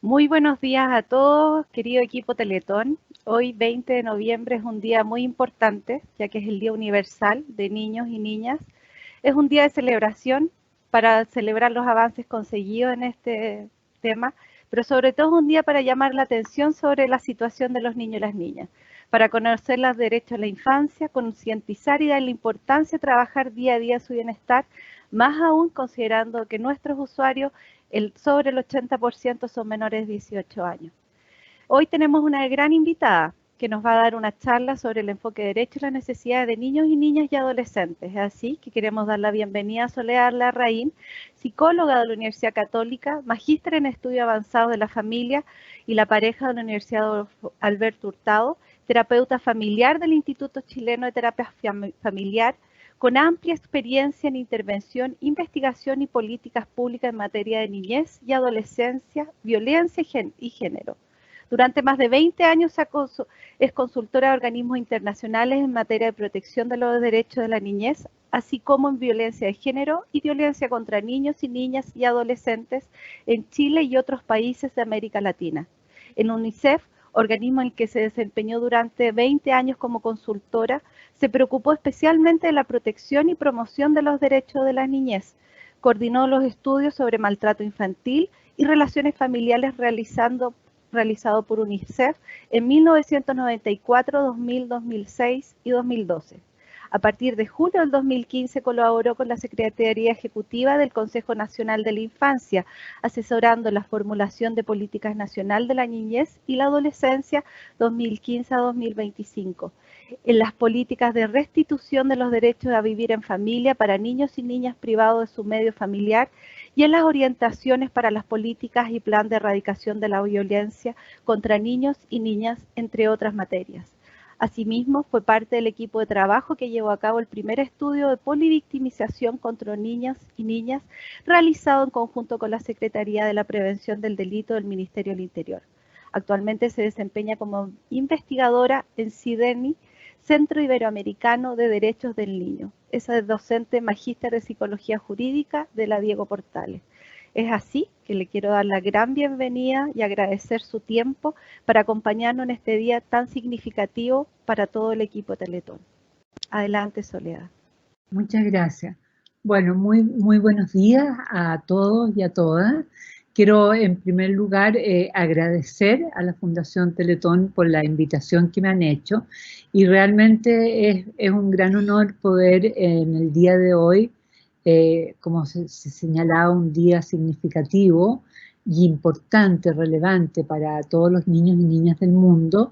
Muy buenos días a todos, querido equipo Teletón. Hoy, 20 de noviembre, es un día muy importante, ya que es el Día Universal de Niños y Niñas. Es un día de celebración para celebrar los avances conseguidos en este tema, pero sobre todo es un día para llamar la atención sobre la situación de los niños y las niñas, para conocer los derechos de la infancia, concientizar y darle importancia a trabajar día a día su bienestar, más aún considerando que nuestros usuarios, sobre el 80% son menores de 18 años. Hoy tenemos una gran invitada que nos va a dar una charla sobre el enfoque de derecho y las necesidades de niños y niñas y adolescentes. Así que queremos dar la bienvenida a Soledad Larraín, psicóloga de la Universidad Católica, magíster en estudios avanzados de la familia y la pareja de la Universidad Alberto Hurtado, terapeuta familiar del Instituto Chileno de Terapia Familiar, con amplia experiencia en intervención, investigación y políticas públicas en materia de niñez y adolescencia, violencia y género. Durante más de 20 años es consultora de organismos internacionales en materia de protección de los derechos de la niñez, así como en violencia de género y violencia contra niños y niñas y adolescentes en Chile y otros países de América Latina. En UNICEF, organismo en el que se desempeñó durante 20 años como consultora, se preocupó especialmente de la protección y promoción de los derechos de la niñez. Coordinó los estudios sobre maltrato infantil y relaciones familiares realizado por UNICEF en 1994, 2000, 2006 y 2012. A partir de julio del 2015 colaboró con la Secretaría Ejecutiva del Consejo Nacional de la Infancia, asesorando la formulación de políticas nacional de la niñez y la adolescencia 2015 a 2025, en las políticas de restitución de los derechos a vivir en familia para niños y niñas privados de su medio familiar y en las orientaciones para las políticas y plan de erradicación de la violencia contra niños y niñas, entre otras materias. Asimismo, fue parte del equipo de trabajo que llevó a cabo el primer estudio de polivictimización contra niñas y niñas realizado en conjunto con la Secretaría de la Prevención del Delito del Ministerio del Interior. Actualmente se desempeña como investigadora en CIDENI, Centro Iberoamericano de Derechos del Niño. Es docente magíster de Psicología Jurídica de la Diego Portales. Es así que le quiero dar la gran bienvenida y agradecer su tiempo para acompañarnos en este día tan significativo para todo el equipo de Teletón. Adelante, Soledad. Muchas gracias. Bueno, muy buenos días a todos y a todas. Quiero en primer lugar agradecer a la Fundación Teletón por la invitación que me han hecho y realmente es un gran honor poder en el día de hoy, como se señalaba, un día significativo y importante, relevante para todos los niños y niñas del mundo,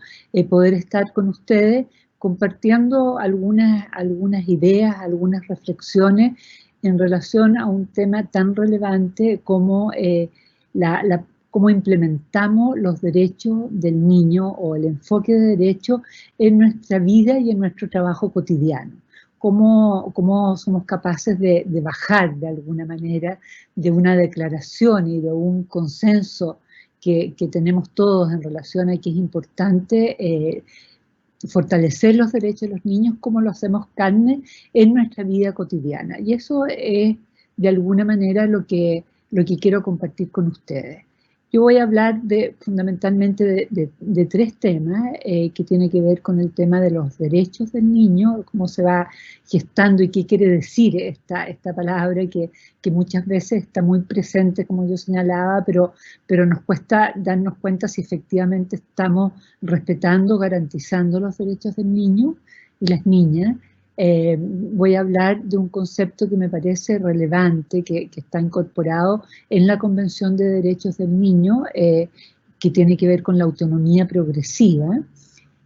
poder estar con ustedes compartiendo algunas ideas, algunas reflexiones en relación a un tema tan relevante como cómo implementamos los derechos del niño o el enfoque de derechos en nuestra vida y en nuestro trabajo cotidiano. Cómo somos capaces de bajar de alguna manera de una declaración y de un consenso que tenemos todos en relación a que es importante fortalecer los derechos de los niños, como lo hacemos carne en nuestra vida cotidiana. Y eso es de alguna manera lo que quiero compartir con ustedes. Yo voy a hablar fundamentalmente de tres temas que tienen que ver con el tema de los derechos del niño, cómo se va gestando y qué quiere decir esta palabra que muchas veces está muy presente, como yo señalaba, pero nos cuesta darnos cuenta si efectivamente estamos respetando, garantizando los derechos del niño y las niñas. Voy a hablar de un concepto que me parece relevante, que está incorporado en la Convención de Derechos del Niño, que tiene que ver con la autonomía progresiva.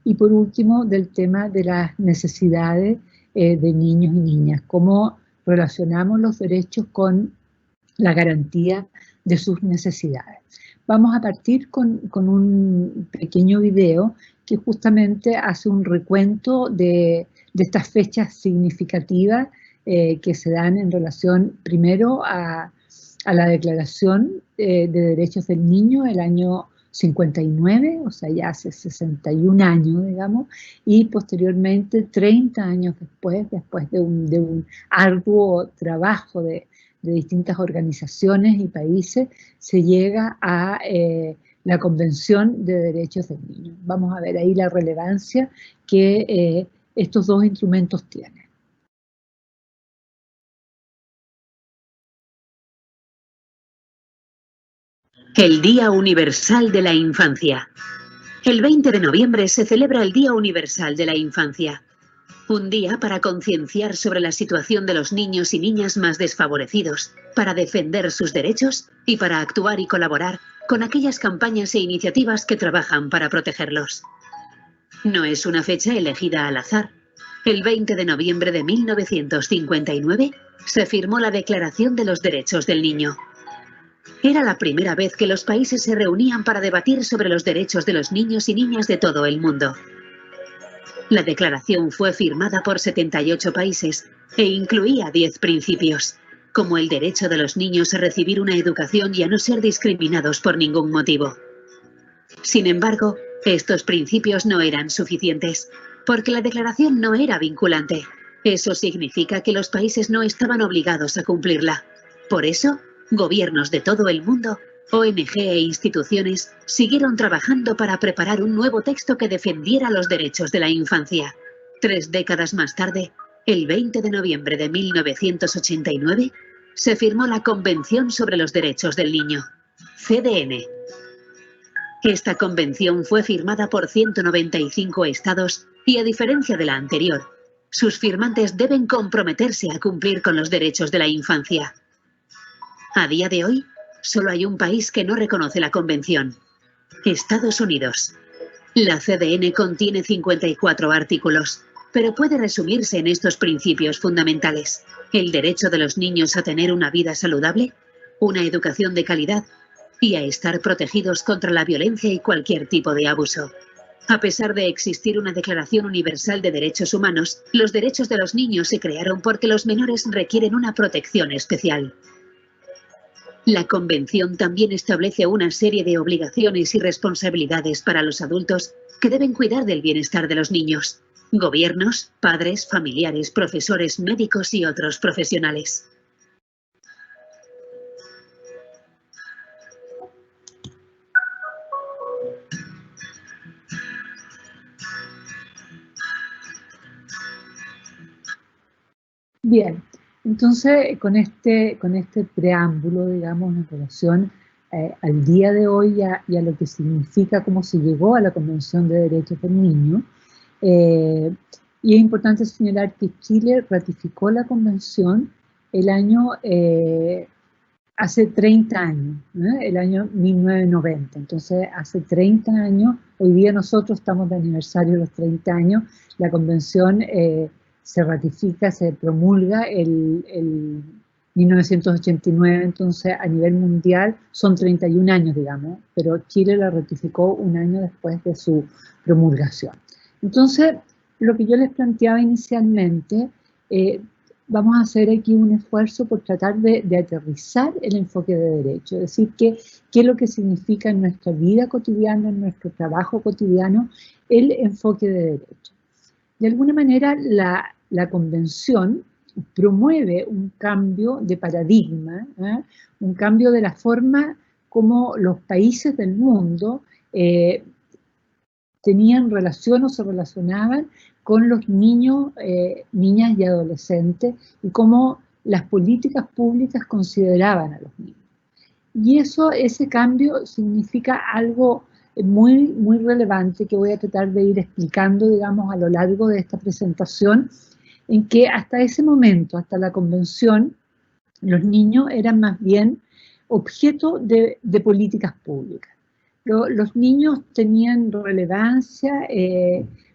Y por último, del tema de las necesidades de niños y niñas, cómo relacionamos los derechos con la garantía de sus necesidades. Vamos a partir con un pequeño video que justamente hace un recuento de estas fechas significativas que se dan en relación primero a la Declaración de Derechos del Niño, el año 59, o sea, ya hace 61 años, digamos, y posteriormente 30 años después de un arduo trabajo de distintas organizaciones y países, se llega a la Convención de Derechos del Niño. Vamos a ver ahí la relevancia que estos dos instrumentos tienen. El Día Universal de la Infancia. El 20 de noviembre se celebra el Día Universal de la Infancia. Un día para concienciar sobre la situación de los niños y niñas más desfavorecidos, para defender sus derechos y para actuar y colaborar con aquellas campañas e iniciativas que trabajan para protegerlos. No es una fecha elegida al azar. El 20 de noviembre de 1959 se firmó la Declaración de los Derechos del Niño. Era la primera vez que los países se reunían para debatir sobre los derechos de los niños y niñas de todo el mundo. La declaración fue firmada por 78 países e incluía 10 principios, como el derecho de los niños a recibir una educación y a no ser discriminados por ningún motivo. Sin embargo, estos principios no eran suficientes, porque la declaración no era vinculante. Eso significa que los países no estaban obligados a cumplirla. Por eso, gobiernos de todo el mundo, ONG e instituciones siguieron trabajando para preparar un nuevo texto que defendiera los derechos de la infancia. 3 décadas más tarde, el 20 de noviembre de 1989, se firmó la Convención sobre los Derechos del Niño, CDN. Esta convención fue firmada por 195 estados y, a diferencia de la anterior, sus firmantes deben comprometerse a cumplir con los derechos de la infancia. A día de hoy, solo hay un país que no reconoce la convención: Estados Unidos. La CDN contiene 54 artículos, pero puede resumirse en estos principios fundamentales: el derecho de los niños a tener una vida saludable, una educación de calidad y a estar protegidos contra la violencia y cualquier tipo de abuso. A pesar de existir una Declaración Universal de Derechos Humanos, los derechos de los niños se crearon porque los menores requieren una protección especial. La Convención también establece una serie de obligaciones y responsabilidades para los adultos que deben cuidar del bienestar de los niños: gobiernos, padres, familiares, profesores, médicos y otros profesionales. Bien, entonces con este preámbulo, digamos, en relación al día de hoy y a lo que significa cómo se llegó a la Convención de Derechos del Niño, y es importante señalar que Chile ratificó la Convención el año, hace 30 años, el año 1990. Entonces, hace 30 años, hoy día nosotros estamos de aniversario de los 30 años, la Convención se ratifica, se promulga el 1989, entonces a nivel mundial son 31 años, digamos, pero Chile la ratificó un año después de su promulgación. Entonces, lo que yo les planteaba inicialmente, vamos a hacer aquí un esfuerzo por tratar de aterrizar el enfoque de derecho, es decir, qué es lo que significa en nuestra vida cotidiana, en nuestro trabajo cotidiano, el enfoque de derecho. De alguna manera, la Convención promueve un cambio de paradigma, un cambio de la forma como los países del mundo tenían relación o se relacionaban con los niños, niñas y adolescentes, y cómo las políticas públicas consideraban a los niños. Y ese cambio significa algo muy, muy relevante que voy a tratar de ir explicando, digamos, a lo largo de esta presentación, en que hasta ese momento, hasta la Convención, los niños eran más bien objeto de políticas públicas. Los niños tenían relevancia,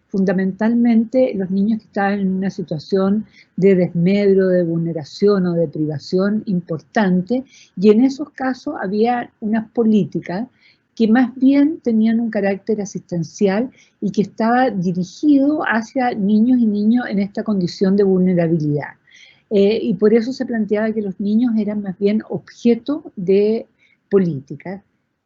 fundamentalmente los niños que estaban en una situación de desmedro, de vulneración o de privación importante, y en esos casos había unas políticas que más bien tenían un carácter asistencial y que estaba dirigido hacia niños y niñas en esta condición de vulnerabilidad. Y por eso se planteaba que los niños eran más bien objeto de políticas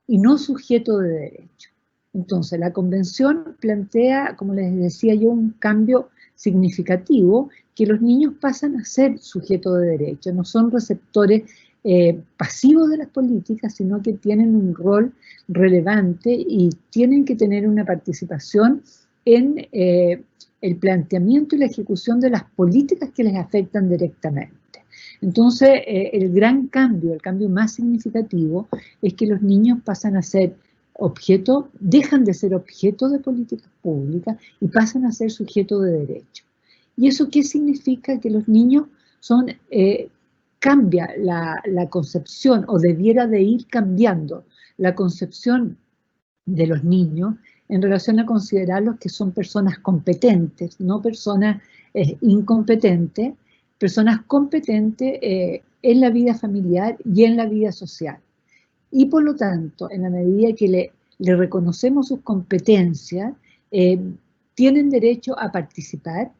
y no sujeto de derecho. Entonces, la Convención plantea, como les decía yo, un cambio significativo, que los niños pasan a ser sujetos de derecho, no son receptores pasivos de las políticas, sino que tienen un rol relevante y tienen que tener una participación en el planteamiento y la ejecución de las políticas que les afectan directamente. Entonces, el gran cambio, el cambio más significativo, es que los niños pasan a ser objeto, dejan de ser objeto de políticas públicas y pasan a ser sujeto de derecho. ¿Y eso qué significa? Que los niños son, cambia la concepción, o debiera de ir cambiando la concepción de los niños en relación a considerarlos que son personas competentes, no personas incompetentes, personas competentes en la vida familiar y en la vida social. Y por lo tanto, en la medida que le reconocemos sus competencias, tienen derecho a participar,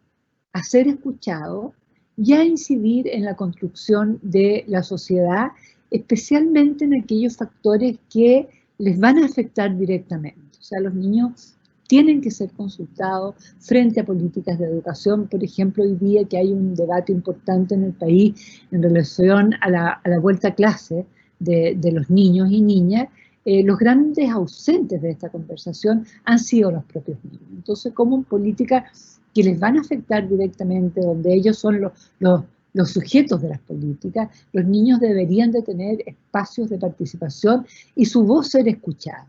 a ser escuchados y a incidir en la construcción de la sociedad, especialmente en aquellos factores que les van a afectar directamente. O sea, los niños tienen que ser consultados frente a políticas de educación. Por ejemplo, hoy día que hay un debate importante en el país en relación a la vuelta a clase de los niños y niñas, los grandes ausentes de esta conversación han sido los propios niños. Entonces, como políticas que les van a afectar directamente, donde ellos son los sujetos de las políticas, los niños deberían de tener espacios de participación y su voz ser escuchada.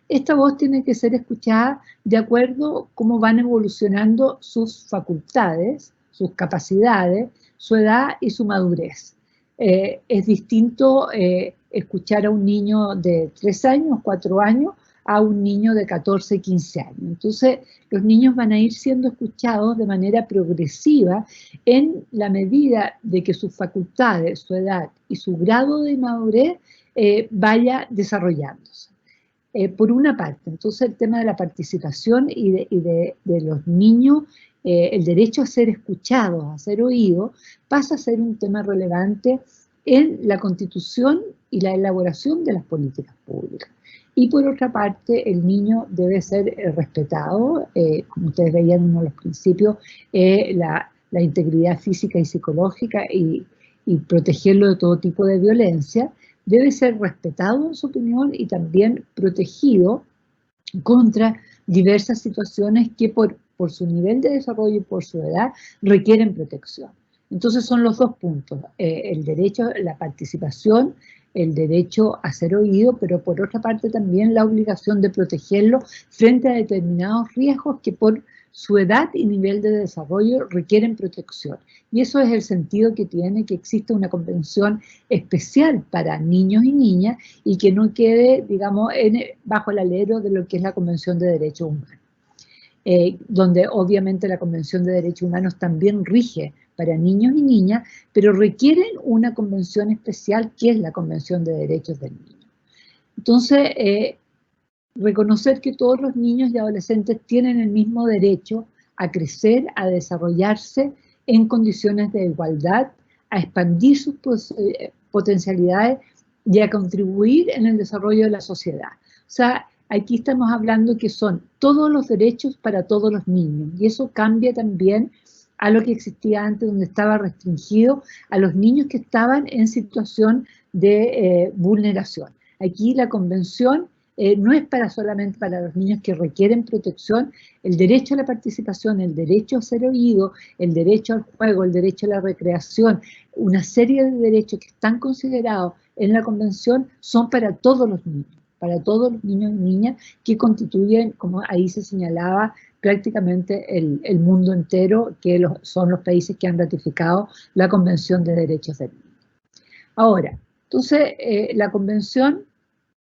Esta voz tiene que ser escuchada de acuerdo a cómo van evolucionando sus facultades, sus capacidades, su edad y su madurez. Es distinto escuchar a un niño de 3 años, 4 años, a un niño de 14, 15 años. Entonces, los niños van a ir siendo escuchados de manera progresiva en la medida de que sus facultades, su edad y su grado de madurez vaya desarrollándose. Por una parte, entonces el tema de la participación y de los niños, el derecho a ser escuchados, a ser oídos, pasa a ser un tema relevante en la constitución y la elaboración de las políticas públicas. Y por otra parte, el niño debe ser respetado, como ustedes veían en uno de los principios, la integridad física y psicológica y protegerlo de todo tipo de violencia. Debe ser respetado en su opinión y también protegido contra diversas situaciones que por su nivel de desarrollo y por su edad requieren protección. Entonces son los dos puntos, el derecho a la participación, el derecho a ser oído, pero por otra parte también la obligación de protegerlo frente a determinados riesgos que por su edad y nivel de desarrollo requieren protección. Y eso es el sentido que tiene que exista una convención especial para niños y niñas y que no quede, digamos, bajo el alero de lo que es la Convención de Derechos Humanos. Donde obviamente la Convención de Derechos Humanos también rige para niños y niñas, pero requieren una convención especial que es la Convención de Derechos del Niño. Entonces, reconocer que todos los niños y adolescentes tienen el mismo derecho a crecer, a desarrollarse en condiciones de igualdad, a expandir sus potencialidades y a contribuir en el desarrollo de la sociedad. O sea, aquí estamos hablando que son todos los derechos para todos los niños y eso cambia también a lo que existía antes, donde estaba restringido a los niños que estaban en situación de vulneración. Aquí la convención no es solamente para los niños que requieren protección, el derecho a la participación, el derecho a ser oído, el derecho al juego, el derecho a la recreación, una serie de derechos que están considerados en la convención son para todos los niños y niñas que constituyen, como ahí se señalaba, prácticamente el mundo entero, que son los países que han ratificado la Convención de Derechos del Niño. Ahora, entonces, la Convención,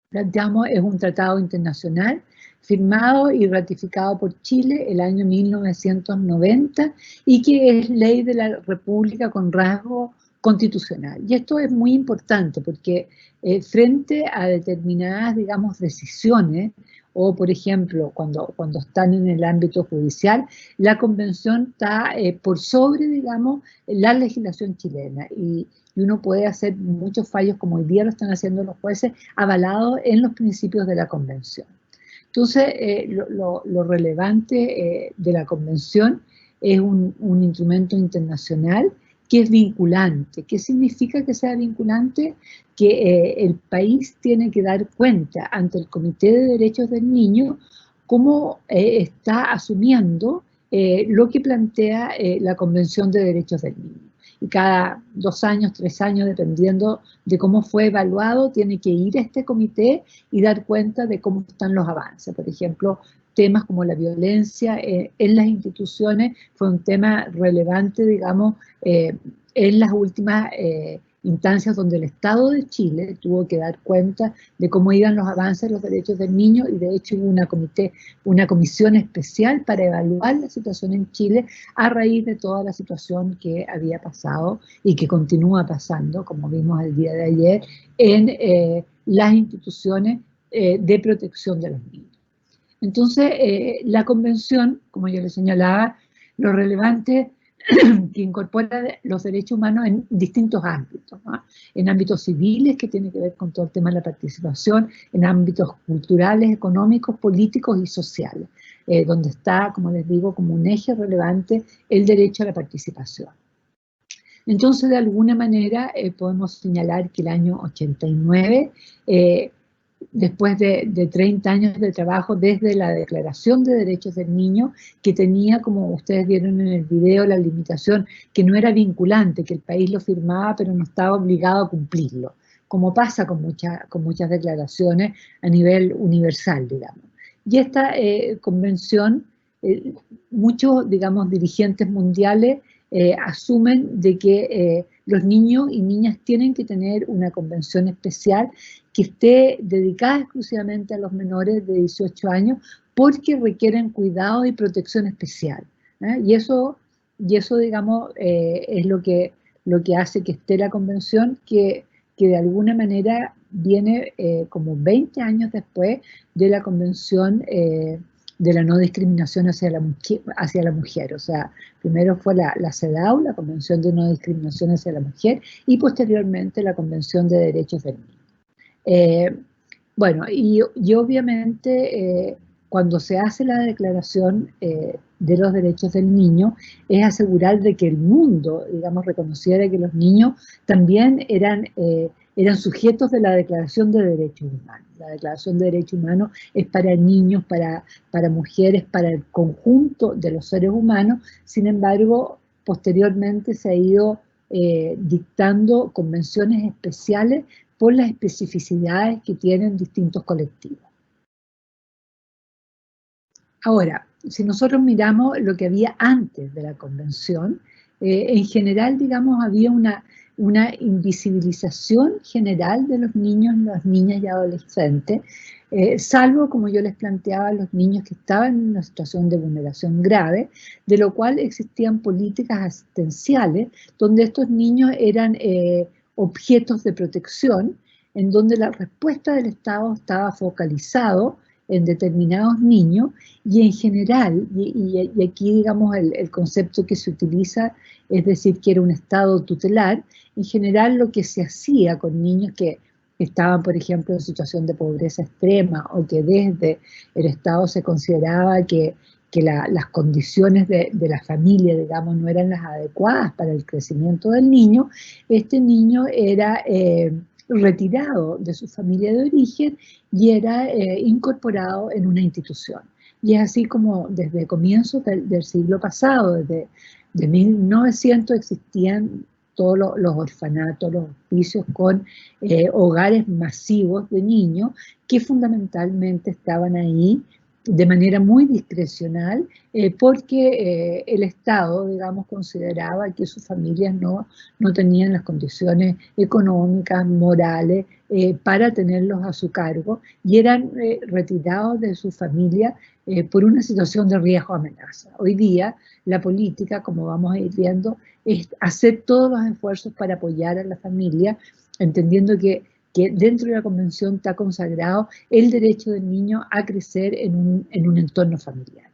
planteamos, es un tratado internacional firmado y ratificado por Chile el año 1990 y que es ley de la República con rasgo constitucional. Y esto es muy importante porque frente a determinadas, digamos, decisiones, o por ejemplo, cuando están en el ámbito judicial, la convención está por sobre, digamos, la legislación chilena y uno puede hacer muchos fallos, como hoy día lo están haciendo los jueces, avalados en los principios de la convención. Entonces, lo relevante de la convención es un instrumento internacional que es vinculante. ¿Qué significa que sea vinculante? Que el país tiene que dar cuenta ante el Comité de Derechos del Niño cómo está asumiendo lo que plantea la Convención de Derechos del Niño. Y cada 2 años, 3 años, dependiendo de cómo fue evaluado, tiene que ir a este comité y dar cuenta de cómo están los avances. Por ejemplo, temas como la violencia en las instituciones fue un tema relevante, digamos, en las últimas instancias donde el Estado de Chile tuvo que dar cuenta de cómo iban los avances de los derechos del niño, y de hecho hubo una comisión especial para evaluar la situación en Chile a raíz de toda la situación que había pasado y que continúa pasando, como vimos el día de ayer, en las instituciones de protección de los niños. Entonces, la convención, como yo le señalaba, lo relevante que incorpora los derechos humanos en distintos ámbitos, ¿no? En ámbitos civiles, que tiene que ver con todo el tema de la participación, en ámbitos culturales, económicos, políticos y sociales, donde está, como les digo, como un eje relevante el derecho a la participación. Entonces, de alguna manera, podemos señalar que el año 89, después de 30 años de trabajo desde la Declaración de Derechos del Niño, que tenía, como ustedes vieron en el video, la limitación que no era vinculante, que el país lo firmaba pero no estaba obligado a cumplirlo, como pasa con muchas declaraciones a nivel universal, digamos. Y esta convención, muchos, digamos, dirigentes mundiales asumen de que los niños y niñas tienen que tener una convención especial que esté dedicada exclusivamente a los menores de 18 años porque requieren cuidado y protección especial. Y eso, digamos, es lo que hace que esté la convención, que de alguna manera viene como 20 años después de la convención de la no discriminación hacia la mujer. O sea, primero fue la CEDAW, la Convención de No Discriminación hacia la Mujer, y posteriormente la Convención de Derechos del Niño. Bueno, y obviamente cuando se hace la declaración de los derechos del niño, es asegurar de que el mundo, digamos, reconociera que los niños también eran sujetos de la Declaración de Derechos Humanos. La Declaración de Derechos Humanos es para niños, para mujeres, para el conjunto de los seres humanos. Sin embargo, posteriormente se ha ido dictando convenciones especiales por las especificidades que tienen distintos colectivos. Ahora, si nosotros miramos lo que había antes de la convención, en general, digamos, había una invisibilización general de los niños, las niñas y adolescentes, salvo, como yo les planteaba, los niños que estaban en una situación de vulneración grave, de lo cual existían políticas asistenciales, donde estos niños eran objetos de protección, en donde la respuesta del Estado estaba focalizado en determinados niños, y en general, y aquí digamos el concepto que se utiliza, es decir, que era un Estado tutelar, en general lo que se hacía con niños que estaban, por ejemplo, en situación de pobreza extrema, o que desde el Estado se consideraba que las condiciones de la familia, digamos, no eran las adecuadas para el crecimiento del niño, este niño era retirado de su familia de origen y era incorporado en una institución. Y es así como desde comienzos del siglo pasado, desde 1900, existían todos los orfanatos, los hospicios con hogares masivos de niños que fundamentalmente estaban ahí de manera muy discrecional, porque el Estado, digamos, consideraba que sus familias no tenían las condiciones económicas, morales, para tenerlos a su cargo, y eran retirados de su familia por una situación de riesgo o amenaza. Hoy día, la política, como vamos a ir viendo, es hacer todos los esfuerzos para apoyar a la familia, entendiendo que dentro de la convención está consagrado el derecho del niño a crecer en un entorno familiar.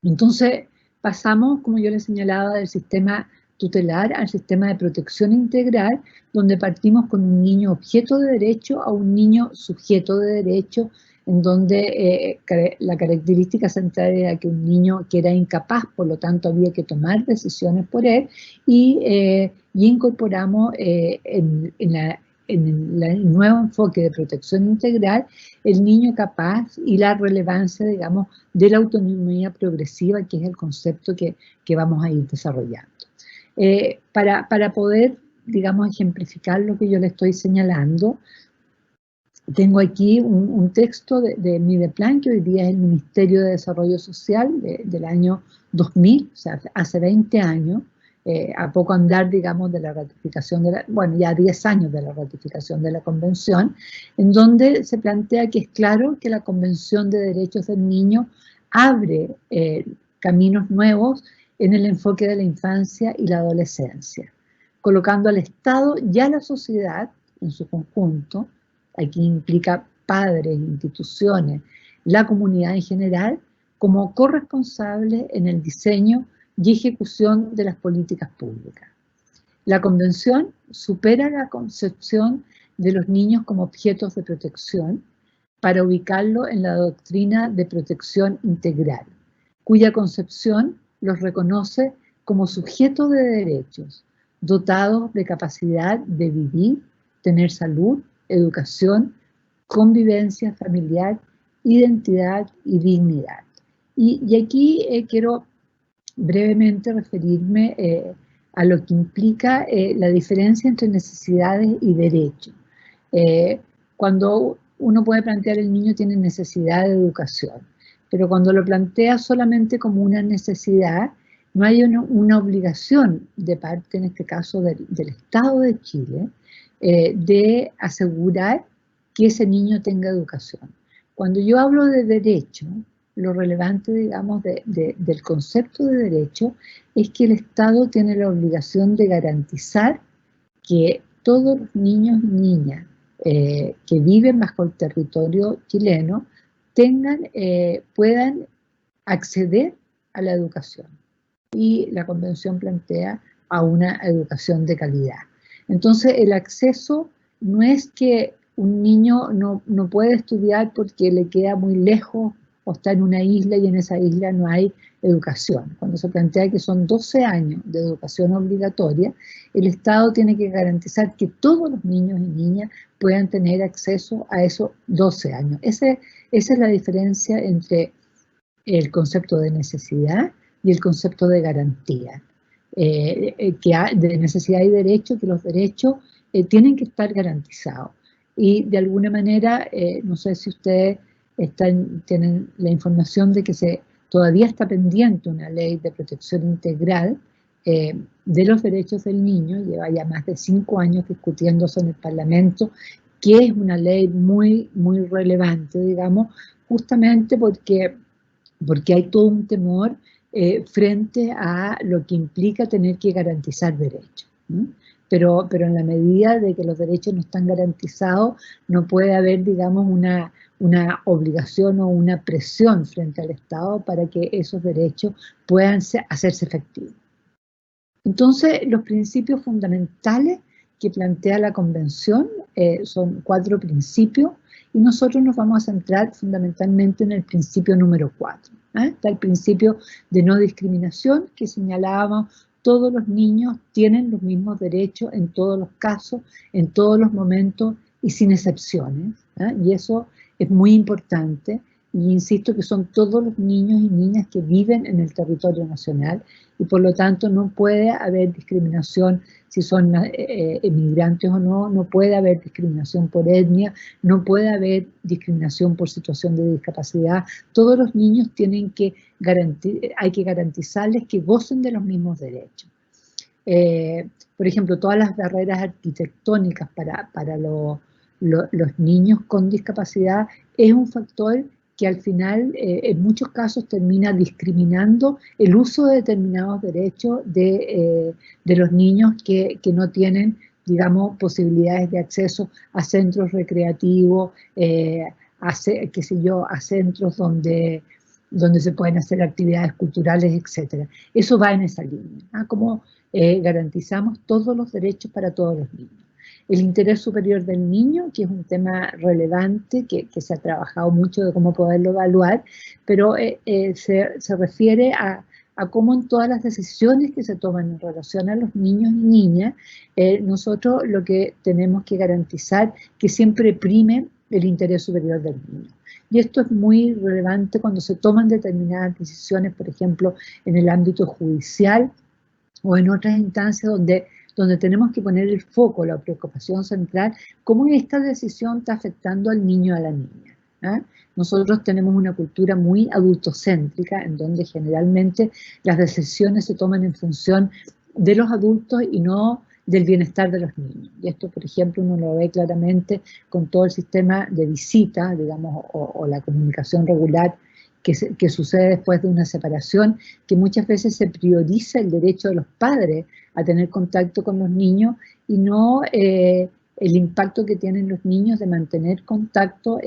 Entonces pasamos, como yo les señalaba, del sistema tutelar al sistema de protección integral, donde partimos con un niño objeto de derecho a un niño sujeto de derecho, en donde la característica central era que un niño que era incapaz, por lo tanto había que tomar decisiones por él, y incorporamos en el nuevo enfoque de protección integral el niño capaz y la relevancia, digamos, de la autonomía progresiva, que es el concepto que vamos a ir desarrollando. Para poder, digamos, ejemplificar lo que yo le estoy señalando, tengo aquí un texto de Mideplan, que hoy día es el Ministerio de Desarrollo Social del año 2000, o sea, hace 20 años, a poco andar, digamos, de la ratificación bueno, ya 10 años de la ratificación de la Convención, en donde se plantea que es claro que la Convención de Derechos del Niño abre caminos nuevos en el enfoque de la infancia y la adolescencia, colocando al Estado y a la sociedad en su conjunto, aquí implica padres, instituciones, la comunidad en general, como corresponsables en el diseño y ejecución de las políticas públicas. La Convención supera la concepción de los niños como objetos de protección para ubicarlo en la doctrina de protección integral, cuya concepción los reconoce como sujetos de derechos, dotados de capacidad de vivir, tener salud, educación, convivencia familiar, identidad y dignidad. Y aquí quiero brevemente referirme a lo que implica la diferencia entre necesidades y derechos. Cuando uno puede plantear el niño tiene necesidad de educación, pero cuando lo plantea solamente como una necesidad, no hay una obligación de parte, en este caso, del Estado de Chile, de asegurar que ese niño tenga educación. Cuando yo hablo de derecho, lo relevante, digamos, del concepto de derecho es que el Estado tiene la obligación de garantizar que todos los niños y niñas que viven bajo el territorio chileno puedan acceder a la educación. Y la Convención plantea a una educación de calidad. Entonces, el acceso no es que un niño no puede estudiar porque le queda muy lejos o está en una isla y en esa isla no hay educación. Cuando se plantea que son 12 años de educación obligatoria, el Estado tiene que garantizar que todos los niños y niñas puedan tener acceso a esos 12 años. Esa es la diferencia entre el concepto de necesidad y el concepto de garantía. De necesidad y derecho, que los derechos tienen que estar garantizados. Y de alguna manera, no sé si ustedes tienen la información de que todavía está pendiente una ley de protección integral de los derechos del niño, lleva ya más de 5 años discutiéndose en el Parlamento, que es una ley muy, muy relevante, digamos, justamente porque hay todo un temor frente a lo que implica tener que garantizar derechos. Pero en la medida de que los derechos no están garantizados, no puede haber, digamos, una obligación o una presión frente al Estado para que esos derechos puedan hacerse efectivos. Entonces, los principios fundamentales que plantea la Convención son 4 principios, y nosotros nos vamos a centrar fundamentalmente en el principio número 4. Está el principio de no discriminación, que señalábamos: todos los niños tienen los mismos derechos en todos los casos, en todos los momentos y sin excepciones. Y eso es muy importante, y insisto que son todos los niños y niñas que viven en el territorio nacional, y por lo tanto no puede haber discriminación si son emigrantes o no, no puede haber discriminación por etnia, no puede haber discriminación por situación de discapacidad. Todos los niños hay que garantizarles que gocen de los mismos derechos. Por ejemplo, todas las barreras arquitectónicas para los niños con discapacidad es un factor que al final en muchos casos termina discriminando el uso de determinados derechos de los niños que no tienen, digamos, posibilidades de acceso a centros recreativos, a centros donde se pueden hacer actividades culturales, etc. Eso va en esa línea, como garantizamos todos los derechos para todos los niños. El interés superior del niño, que es un tema relevante, que se ha trabajado mucho de cómo poderlo evaluar, pero se refiere a cómo en todas las decisiones que se toman en relación a los niños y niñas, nosotros lo que tenemos que garantizar que siempre prime el interés superior del niño. Y esto es muy relevante cuando se toman determinadas decisiones, por ejemplo, en el ámbito judicial o en otras instancias donde tenemos que poner el foco, la preocupación central, cómo esta decisión está afectando al niño o a la niña. ¿Ah? Nosotros tenemos una cultura muy adultocéntrica, en donde generalmente las decisiones se toman en función de los adultos y no del bienestar de los niños. Y esto, por ejemplo, uno lo ve claramente con todo el sistema de visita, digamos, o la comunicación regular que sucede después de una separación, que muchas veces se prioriza el derecho de los padres a tener contacto con los niños y no el impacto que tienen los niños de mantener contacto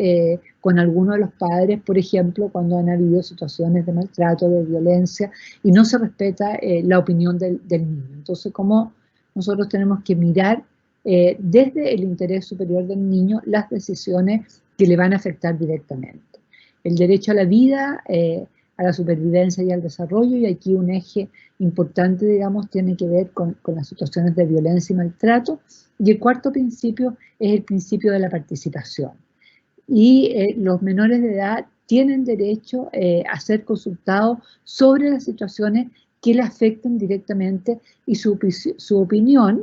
con alguno de los padres, por ejemplo, cuando han habido situaciones de maltrato, de violencia, y no se respeta la opinión del niño. Entonces, como nosotros tenemos que mirar desde el interés superior del niño las decisiones que le van a afectar directamente. El derecho a la vida, a la supervivencia y al desarrollo, y aquí un eje importante, digamos, tiene que ver con las situaciones de violencia y maltrato. Y el cuarto principio es el principio de la participación. Y los menores de edad tienen derecho a ser consultados sobre las situaciones que le afecten directamente y su opinión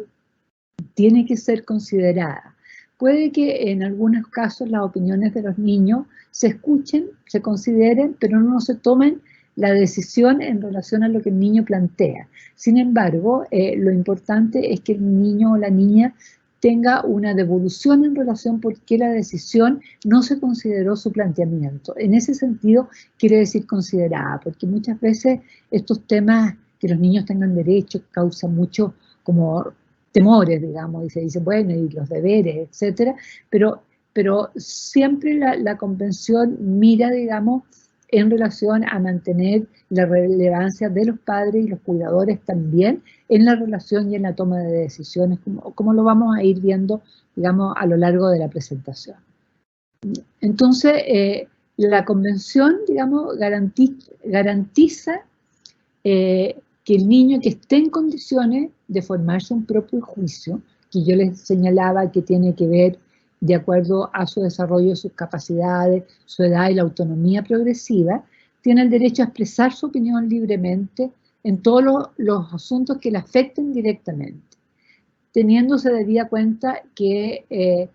tiene que ser considerada. Puede que en algunos casos las opiniones de los niños se escuchen, se consideren, pero no se tomen la decisión en relación a lo que el niño plantea. Sin embargo, lo importante es que el niño o la niña tenga una devolución en relación por qué la decisión no se consideró su planteamiento. En ese sentido, quiere decir considerada, porque muchas veces estos temas, que los niños tengan derechos, causan mucho como temores, digamos, y se dice, bueno, y los deberes, etcétera, pero siempre la convención mira, digamos, en relación a mantener la relevancia de los padres y los cuidadores también en la relación y en la toma de decisiones, como lo vamos a ir viendo, digamos, a lo largo de la presentación. Entonces, la convención, digamos, garantiza que el niño que esté en condiciones de formarse un propio juicio, que yo les señalaba que tiene que ver de acuerdo a su desarrollo, sus capacidades, su edad y la autonomía progresiva, tiene el derecho a expresar su opinión libremente en todos los asuntos que le afecten directamente, teniéndose debida cuenta que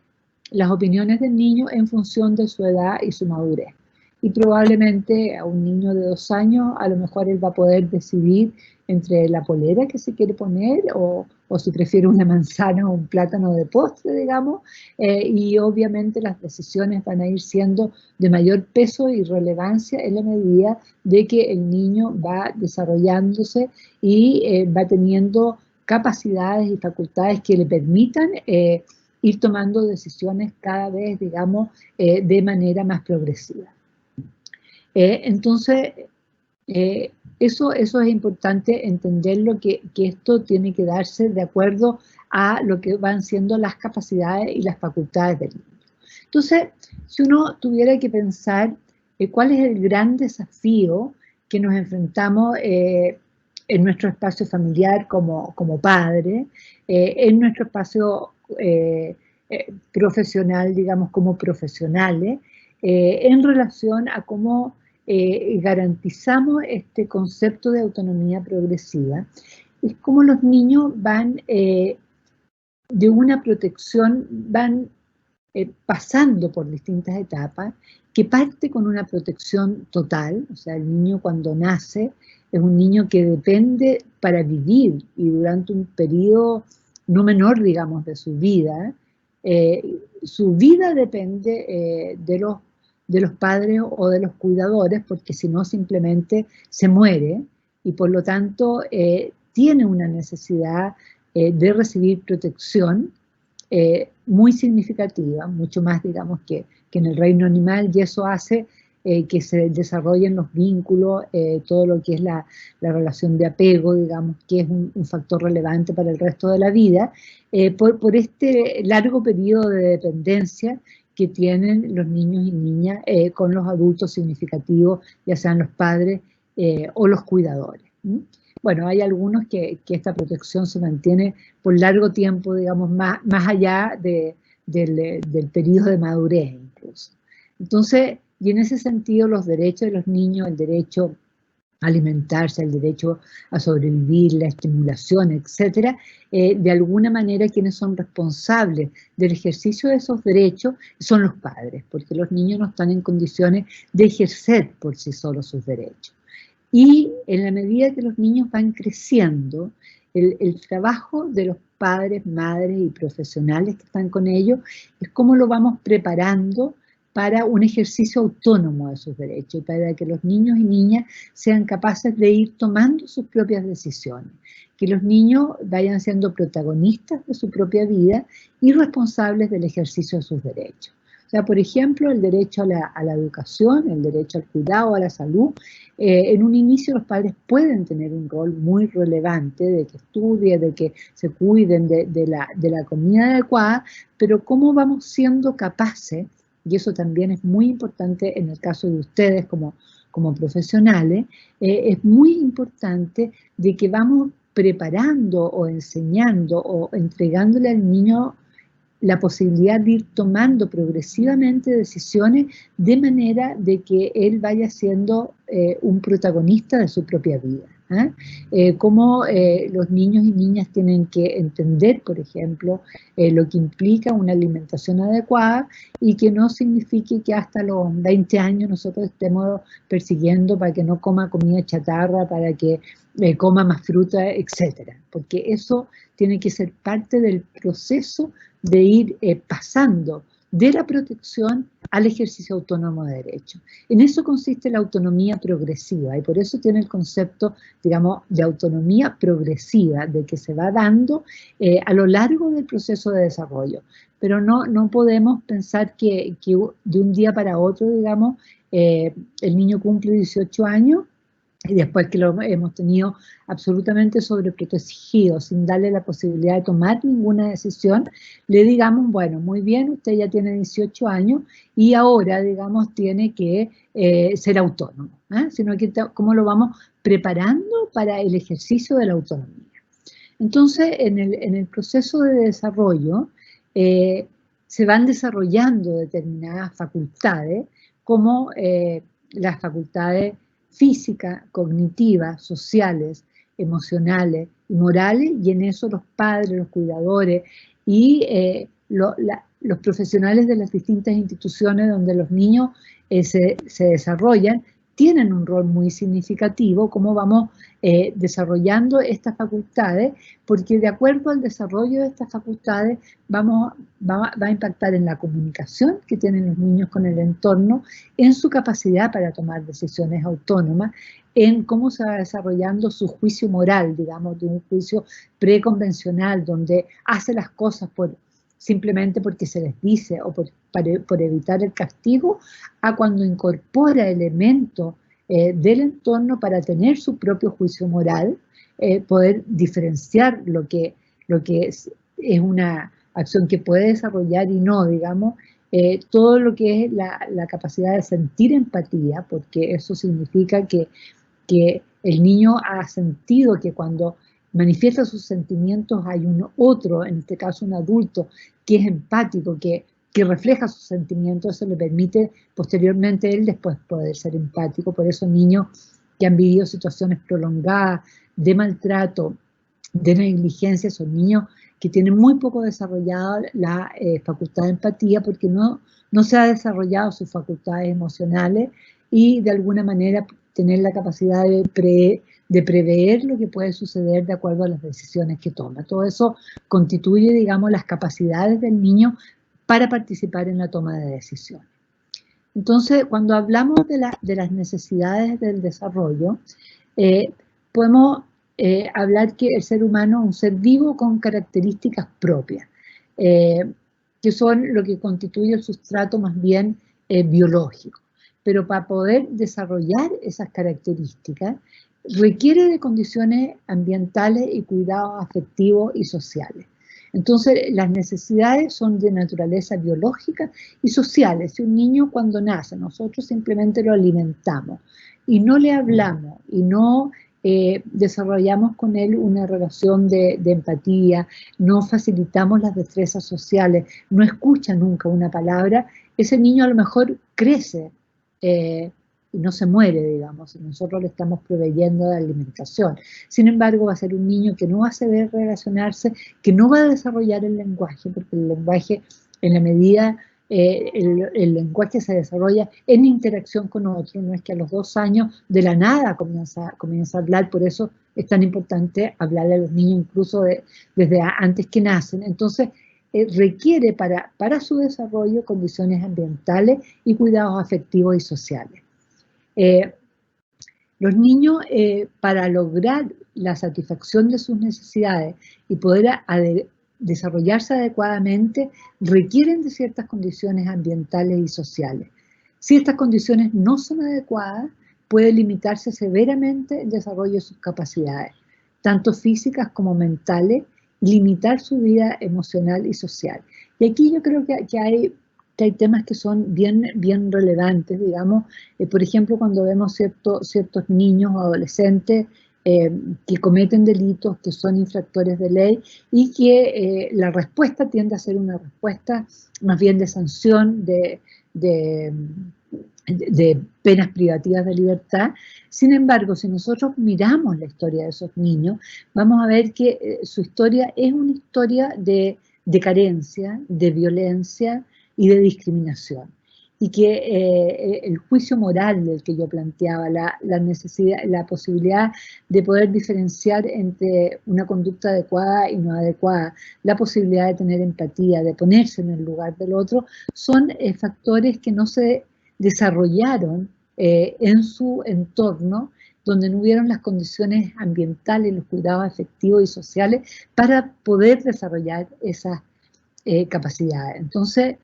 las opiniones del niño en función de su edad y su madurez. Y probablemente a un niño de 2 años, a lo mejor él va a poder decidir entre la polera que se quiere poner o si prefiere una manzana o un plátano de postre, digamos, y obviamente las decisiones van a ir siendo de mayor peso y relevancia en la medida de que el niño va desarrollándose y va teniendo capacidades y facultades que le permitan ir tomando decisiones cada vez, digamos, de manera más progresiva. Entonces, eso es importante entenderlo, que esto tiene que darse de acuerdo a lo que van siendo las capacidades y las facultades del niño. Entonces, si uno tuviera que pensar cuál es el gran desafío que nos enfrentamos en nuestro espacio familiar como padre, en nuestro espacio profesional, digamos, como profesionales, en relación a cómo garantizamos este concepto de autonomía progresiva, es como los niños van de una protección, van pasando por distintas etapas, que parte con una protección total, o sea, el niño cuando nace es un niño que depende para vivir y durante un periodo no menor, digamos, de su vida depende de los padres o de los cuidadores, porque si no simplemente se muere y por lo tanto tiene una necesidad de recibir protección muy significativa, mucho más, digamos, que en el reino animal, y eso hace que se desarrollen los vínculos, todo lo que es la relación de apego, digamos, que es un factor relevante para el resto de la vida, por este largo periodo de dependencia que tienen los niños y niñas con los adultos significativos, ya sean los padres o los cuidadores. Bueno, hay algunos que esta protección se mantiene por largo tiempo, digamos, más allá del periodo de madurez incluso. Entonces, y en ese sentido los derechos de los niños, el derecho a alimentarse, el derecho a sobrevivir, la estimulación, etcétera, de alguna manera quienes son responsables del ejercicio de esos derechos son los padres, porque los niños no están en condiciones de ejercer por sí solos sus derechos. Y en la medida que los niños van creciendo, el trabajo de los padres, madres y profesionales que están con ellos es cómo lo vamos preparando para un ejercicio autónomo de sus derechos, para que los niños y niñas sean capaces de ir tomando sus propias decisiones, que los niños vayan siendo protagonistas de su propia vida y responsables del ejercicio de sus derechos. O sea, por ejemplo, el derecho a la educación, el derecho al cuidado, a la salud. En un inicio los padres pueden tener un rol muy relevante de que estudien, de que se cuiden de la comida adecuada, pero cómo vamos siendo capaces, y eso también es muy importante en el caso de ustedes como profesionales, es muy importante de que vamos preparando o enseñando o entregándole al niño la posibilidad de ir tomando progresivamente decisiones de manera de que él vaya siendo un protagonista de su propia vida. Cómo los niños y niñas tienen que entender, por ejemplo, lo que implica una alimentación adecuada y que no signifique que hasta los 20 años nosotros estemos persiguiendo para que no coma comida chatarra, para que coma más fruta, etcétera, porque eso tiene que ser parte del proceso de ir pasando de la protección al ejercicio autónomo de derechos. En eso consiste la autonomía progresiva y por eso tiene el concepto, digamos, de autonomía progresiva, de que se va dando a lo largo del proceso de desarrollo. Pero no podemos pensar que de un día para otro, digamos, el niño cumple 18 años y después que lo hemos tenido absolutamente sobreprotegido, sin darle la posibilidad de tomar ninguna decisión, le digamos, bueno, muy bien, usted ya tiene 18 años y ahora, digamos, tiene que ser autónomo, sino que cómo lo vamos preparando para el ejercicio de la autonomía. Entonces, en el proceso de desarrollo, se van desarrollando determinadas facultades, como las facultades físicas, cognitivas, sociales, emocionales y morales, y en eso los padres, los cuidadores y los profesionales de las distintas instituciones donde los niños se desarrollan, tienen un rol muy significativo, cómo vamos desarrollando estas facultades, porque de acuerdo al desarrollo de estas facultades va a impactar en la comunicación que tienen los niños con el entorno, en su capacidad para tomar decisiones autónomas, en cómo se va desarrollando su juicio moral, digamos, de un juicio preconvencional, donde hace las cosas simplemente porque se les dice o por evitar el castigo, a cuando incorpora elementos del entorno para tener su propio juicio moral, poder diferenciar lo que es una acción que puede desarrollar y no, digamos, todo lo que es la capacidad de sentir empatía, porque eso significa que el niño ha sentido que cuando manifiesta sus sentimientos hay un otro, en este caso un adulto, que es empático, que refleja sus sentimientos, eso le permite posteriormente él después poder ser empático. Por eso niños que han vivido situaciones prolongadas de maltrato, de negligencia, son niños que tienen muy poco desarrollada la facultad de empatía porque no se ha desarrollado sus facultades emocionales y de alguna manera tener la capacidad de prever lo que puede suceder de acuerdo a las decisiones que toma. Todo eso constituye, digamos, las capacidades del niño para participar en la toma de decisiones. Entonces, cuando hablamos de las necesidades del desarrollo, podemos hablar que el ser humano es un ser vivo con características propias, que son lo que constituye el sustrato más bien biológico. pero para poder desarrollar esas características requiere de condiciones ambientales y cuidados afectivos y sociales. Entonces, las necesidades son de naturaleza biológica y sociales. Si un niño cuando nace, nosotros simplemente lo alimentamos y no le hablamos y no desarrollamos con él una relación de empatía, no facilitamos las destrezas sociales, no escucha nunca una palabra, ese niño a lo mejor crece y no se muere, digamos, y nosotros le estamos proveyendo de alimentación. Sin embargo, va a ser un niño que no va a saber relacionarse, que no va a desarrollar el lenguaje, porque el lenguaje, en la medida, el lenguaje se desarrolla en interacción con otro, no es que a los 2 años de la nada comienza a hablar, por eso es tan importante hablarle a los niños incluso desde antes que nacen. Entonces, requiere para su desarrollo condiciones ambientales y cuidados afectivos y sociales. Los niños, para lograr la satisfacción de sus necesidades y poder desarrollarse adecuadamente, requieren de ciertas condiciones ambientales y sociales. Si estas condiciones no son adecuadas, puede limitarse severamente el desarrollo de sus capacidades, tanto físicas como mentales, y limitar su vida emocional y social. Y aquí yo creo que hay temas que son bien relevantes, digamos, por ejemplo, cuando vemos ciertos niños o adolescentes que cometen delitos, que son infractores de ley, y que la respuesta tiende a ser una respuesta más bien de sanción, de penas privativas de libertad. Sin embargo, si nosotros miramos la historia de esos niños, vamos a ver que su historia es una historia de carencia, de violencia y de discriminación. Y que el juicio moral del que yo planteaba, la necesidad, la posibilidad de poder diferenciar entre una conducta adecuada y no adecuada, la posibilidad de tener empatía, de ponerse en el lugar del otro, son factores que no se desarrollaron en su entorno, donde no hubieron las condiciones ambientales, los cuidados afectivos y sociales para poder desarrollar esas capacidades. Entonces,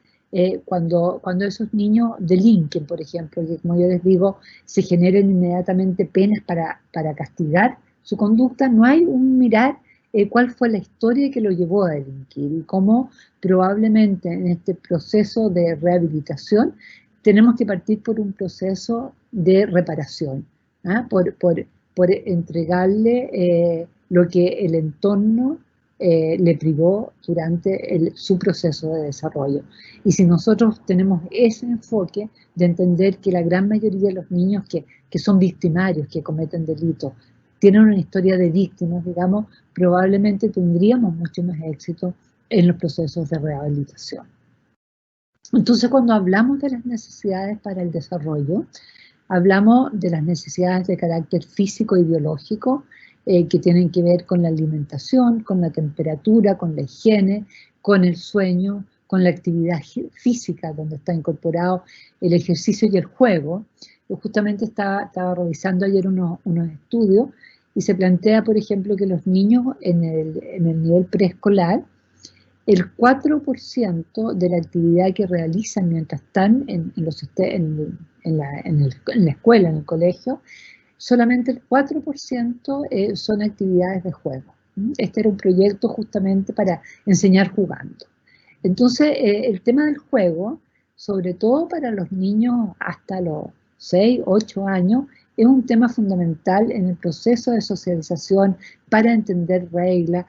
cuando esos niños delinquen, por ejemplo, y como yo les digo, se generen inmediatamente penas para castigar su conducta, no hay un mirar cuál fue la historia que lo llevó a delinquir y cómo probablemente en este proceso de rehabilitación tenemos que partir por un proceso de reparación, por entregarle lo que el entorno le privó durante su proceso de desarrollo. Y si nosotros tenemos ese enfoque de entender que la gran mayoría de los niños que son victimarios, que cometen delitos, tienen una historia de víctimas, digamos, probablemente tendríamos mucho más éxito en los procesos de rehabilitación. Entonces, cuando hablamos de las necesidades para el desarrollo, hablamos de las necesidades de carácter físico y biológico, que tienen que ver con la alimentación, con la temperatura, con la higiene, con el sueño, con la actividad física, donde está incorporado el ejercicio y el juego. Yo justamente estaba revisando ayer unos estudios y se plantea, por ejemplo, que los niños en el nivel preescolar, el 4% de la actividad que realizan mientras están en la escuela, en el colegio, solamente el 4% son actividades de juego. Este era un proyecto justamente para enseñar jugando. Entonces, el tema del juego, sobre todo para los niños hasta los 6, 8 años, es un tema fundamental en el proceso de socialización para entender reglas,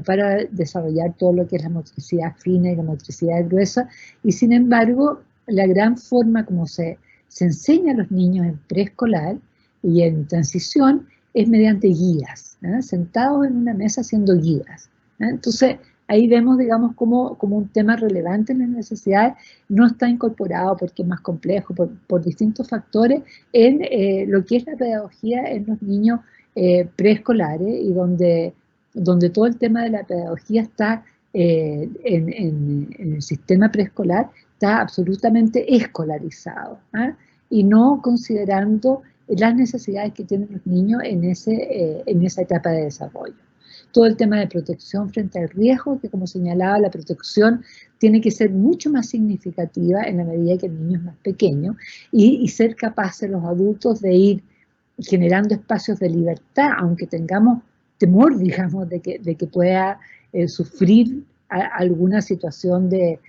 para desarrollar todo lo que es la motricidad fina y la motricidad gruesa, y sin embargo, la gran forma como se enseña a los niños en preescolar y en transición es mediante guías, sentados en una mesa haciendo guías. Entonces, ahí vemos, digamos, como un tema relevante en las necesidades no está incorporado porque es más complejo, por distintos factores, en lo que es la pedagogía en los niños preescolares y donde todo el tema de la pedagogía está en el sistema preescolar, está absolutamente escolarizado, y no considerando las necesidades que tienen los niños en esa etapa de desarrollo. todo el tema de protección frente al riesgo, que como señalaba, la protección tiene que ser mucho más significativa en la medida que el niño es más pequeño, y ser capaces los adultos de ir generando espacios de libertad, aunque tengamos temor, digamos, de que pueda sufrir alguna situación que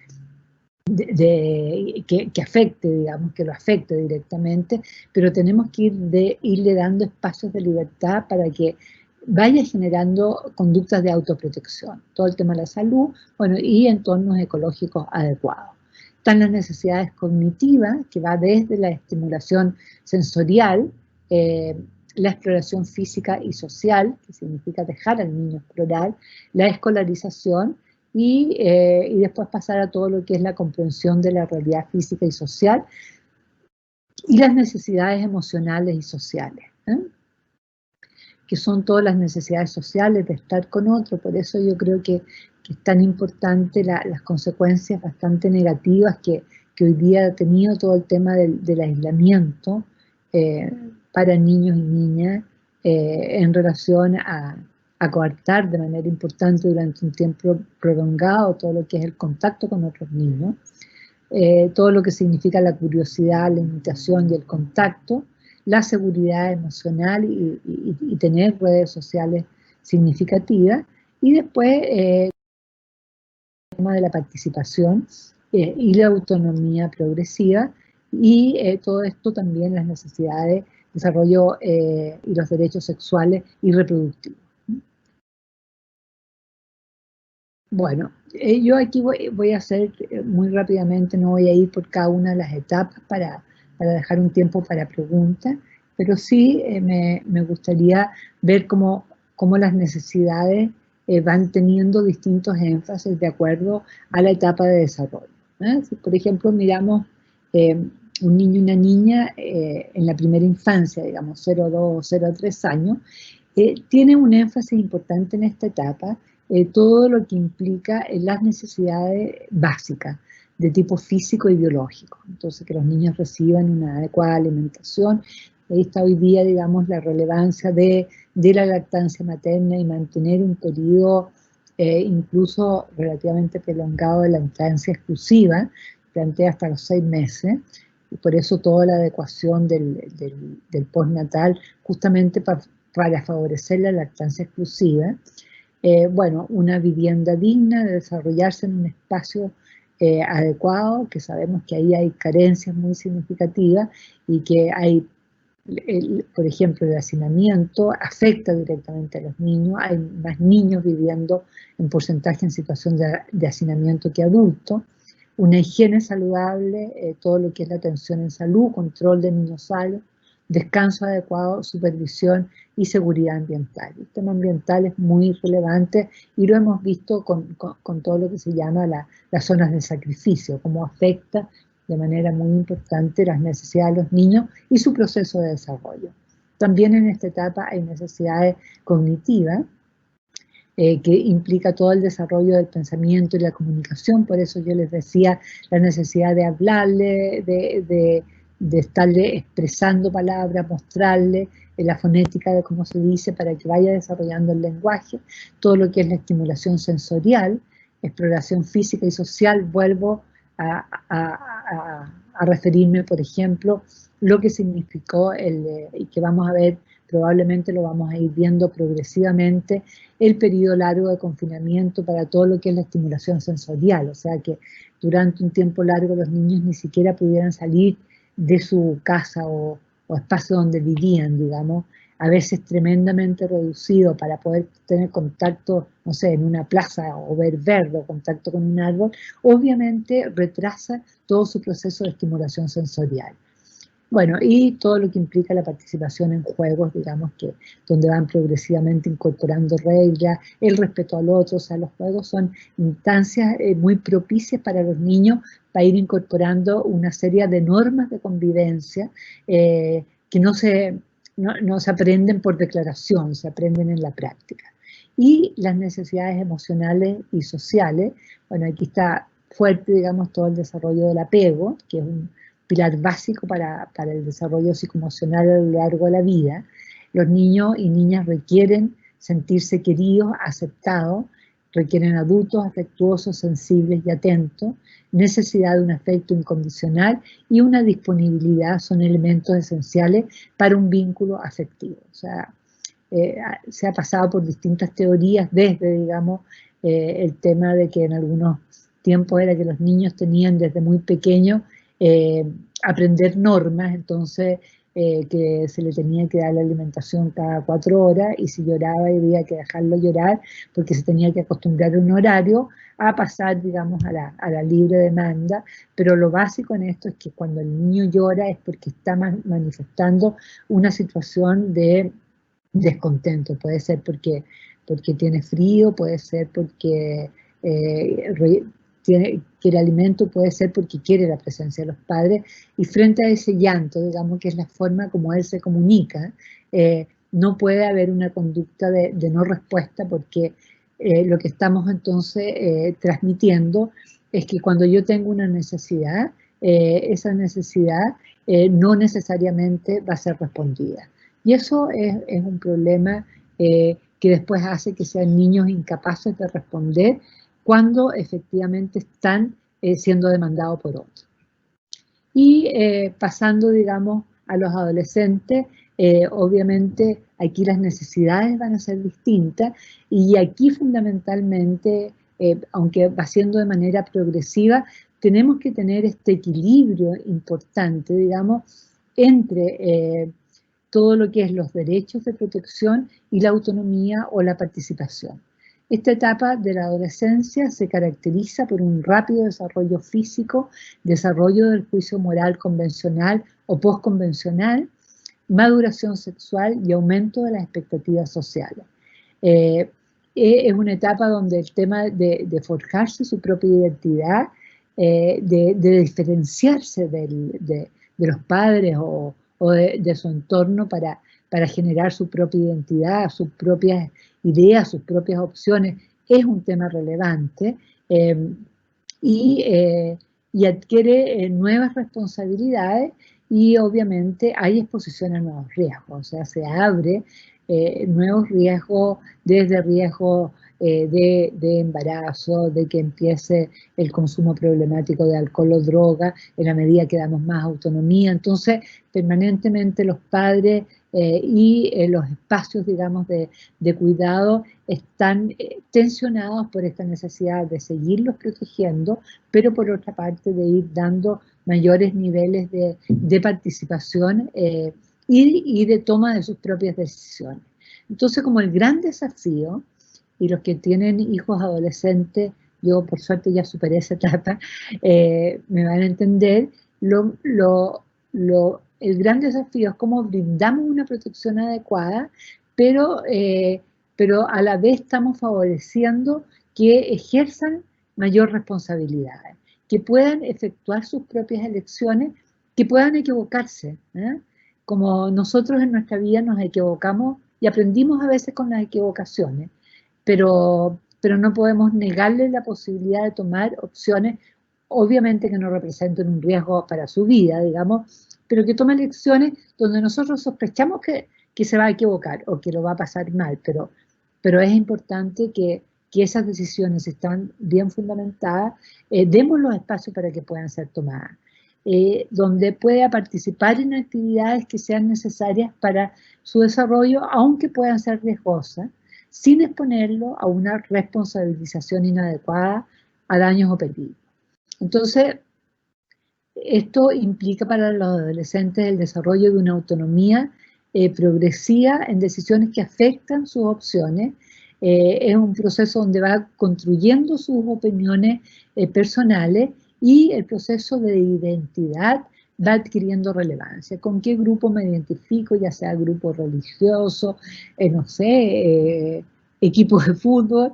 afecte, digamos, que lo afecte directamente, pero tenemos que irle dando espacios de libertad para que vaya generando conductas de autoprotección. Todo el tema de la salud, bueno, y entornos ecológicos adecuados. Están las necesidades cognitivas, que va desde la estimulación sensorial, la exploración física y social, que significa dejar al niño explorar, la escolarización, y después pasar a todo lo que es la comprensión de la realidad física y social, y las necesidades emocionales y sociales, que son todas las necesidades sociales de estar con otro. Por eso yo creo que es tan importante las consecuencias bastante negativas que hoy día ha tenido todo el tema del aislamiento para niños y niñas en relación a coartar de manera importante durante un tiempo prolongado todo lo que es el contacto con otros niños, todo lo que significa la curiosidad, la imitación y el contacto, la seguridad emocional y tener redes sociales significativas, y después el tema de la participación y la autonomía progresiva, y todo esto también las necesidades de desarrollo y los derechos sexuales y reproductivos. Bueno, yo aquí voy a hacer muy rápidamente, no voy a ir por cada una de las etapas para dejar un tiempo para preguntas, pero sí me gustaría ver cómo las necesidades van teniendo distintos énfasis de acuerdo a la etapa de desarrollo. Si, por ejemplo, miramos un niño y una niña en la primera infancia, digamos 0 a 2, 0 a 3 años, tiene un énfasis importante en esta etapa, todo lo que implica las necesidades básicas de tipo físico y biológico. Entonces, que los niños reciban una adecuada alimentación. Ahí está hoy día, digamos, la relevancia de la lactancia materna y mantener un periodo incluso relativamente prolongado de lactancia exclusiva, plantea hasta los 6 meses, y por eso toda la adecuación del postnatal, justamente para favorecer la lactancia exclusiva. Bueno, una vivienda digna, de desarrollarse en un espacio adecuado, que sabemos que ahí hay carencias muy significativas y que hay, por ejemplo, el hacinamiento afecta directamente a los niños, hay más niños viviendo en porcentaje en situación de hacinamiento que adultos. Una higiene saludable, todo lo que es la atención en salud, control de niños sanos, descanso adecuado, supervisión y seguridad ambiental. El tema ambiental es muy relevante y lo hemos visto con todo lo que se llama las zonas de sacrificio, cómo afecta de manera muy importante las necesidades de los niños y su proceso de desarrollo. También en esta etapa hay necesidades cognitivas, que implica todo el desarrollo del pensamiento y la comunicación. Por eso yo les decía la necesidad de hablarle, de estarle expresando palabras, mostrarle la fonética de cómo se dice para que vaya desarrollando el lenguaje, todo lo que es la estimulación sensorial, exploración física y social. Vuelvo a referirme, por ejemplo, lo que significó y que vamos a ver, probablemente lo vamos a ir viendo progresivamente, el periodo largo de confinamiento para todo lo que es la estimulación sensorial, o sea que durante un tiempo largo los niños ni siquiera pudieran salir de su casa o espacio donde vivían, digamos, a veces tremendamente reducido para poder tener contacto, no sé, en una plaza o ver verde o contacto con un árbol, obviamente retrasa todo su proceso de estimulación sensorial. Bueno, y todo lo que implica la participación en juegos, digamos, donde van progresivamente incorporando reglas, el respeto al otro. O sea, los juegos son instancias muy propicias para los niños para ir incorporando una serie de normas de convivencia que no se aprenden por declaración, se aprenden en la práctica. Y las necesidades emocionales y sociales, bueno, aquí está fuerte, digamos, todo el desarrollo del apego, que es un pilar básico para el desarrollo psicoemocional a lo largo de la vida. Los niños y niñas requieren sentirse queridos, aceptados, requieren adultos afectuosos, sensibles y atentos, necesidad de un afecto incondicional y una disponibilidad son elementos esenciales para un vínculo afectivo. O sea, se ha pasado por distintas teorías desde, digamos, el tema de que en algunos tiempos era que los niños tenían desde muy pequeños aprender normas, entonces que se le tenía que dar la alimentación cada 4 horas y si lloraba había que dejarlo llorar porque se tenía que acostumbrar a un horario a pasar, digamos, a la libre demanda, pero lo básico en esto es que cuando el niño llora es porque está manifestando una situación de descontento, puede ser porque tiene frío, puede ser porque quiere alimento, puede ser porque quiere la presencia de los padres, y frente a ese llanto, digamos que es la forma como él se comunica, no puede haber una conducta de no respuesta porque lo que estamos entonces transmitiendo es que cuando yo tengo una necesidad, esa necesidad no necesariamente va a ser respondida. Y eso es un problema que después hace que sean niños incapaces de responder cuando efectivamente están siendo demandados por otros. Y pasando, digamos, a los adolescentes, obviamente aquí las necesidades van a ser distintas y aquí fundamentalmente, aunque va siendo de manera progresiva, tenemos que tener este equilibrio importante, digamos, entre todo lo que es los derechos de protección y la autonomía o la participación. Esta etapa de la adolescencia se caracteriza por un rápido desarrollo físico, desarrollo del juicio moral convencional o postconvencional, maduración sexual y aumento de las expectativas sociales. Es una etapa donde el tema de forjarse su propia identidad, de diferenciarse de los padres o de su entorno para generar su propia identidad, sus propias ideas, sus propias opciones, es un tema relevante y adquiere nuevas responsabilidades y obviamente hay exposición a nuevos riesgos, o sea, se abre nuevos riesgos, desde riesgos de embarazo, de que empiece el consumo problemático de alcohol o droga, en la medida que damos más autonomía. Entonces, permanentemente los padres y los espacios, digamos, de cuidado están tensionados por esta necesidad de seguirlos protegiendo, pero por otra parte de ir dando mayores niveles de participación y de toma de sus propias decisiones. Entonces, como el gran desafío, y los que tienen hijos adolescentes, yo por suerte ya superé esa etapa, me van a entender, el gran desafío es cómo brindamos una protección adecuada, pero a la vez estamos favoreciendo que ejerzan mayor responsabilidad, que puedan efectuar sus propias elecciones, que puedan equivocarse, como nosotros en nuestra vida nos equivocamos y aprendimos a veces con las equivocaciones, pero no podemos negarle la posibilidad de tomar opciones, obviamente que no representen un riesgo para su vida, digamos, pero que tomen elecciones donde nosotros sospechamos que se va a equivocar o que lo va a pasar mal, pero es importante que esas decisiones están bien fundamentadas, demos los espacios para que puedan ser tomadas. Donde pueda participar en actividades que sean necesarias para su desarrollo, aunque puedan ser riesgosas, sin exponerlo a una responsabilización inadecuada, a daños o peligros. Entonces, esto implica para los adolescentes el desarrollo de una autonomía progresiva en decisiones que afectan sus opciones. Es un proceso donde va construyendo sus opiniones personales y el proceso de identidad va adquiriendo relevancia. ¿Con qué grupo me identifico? Ya sea grupo religioso, no sé, equipos de fútbol,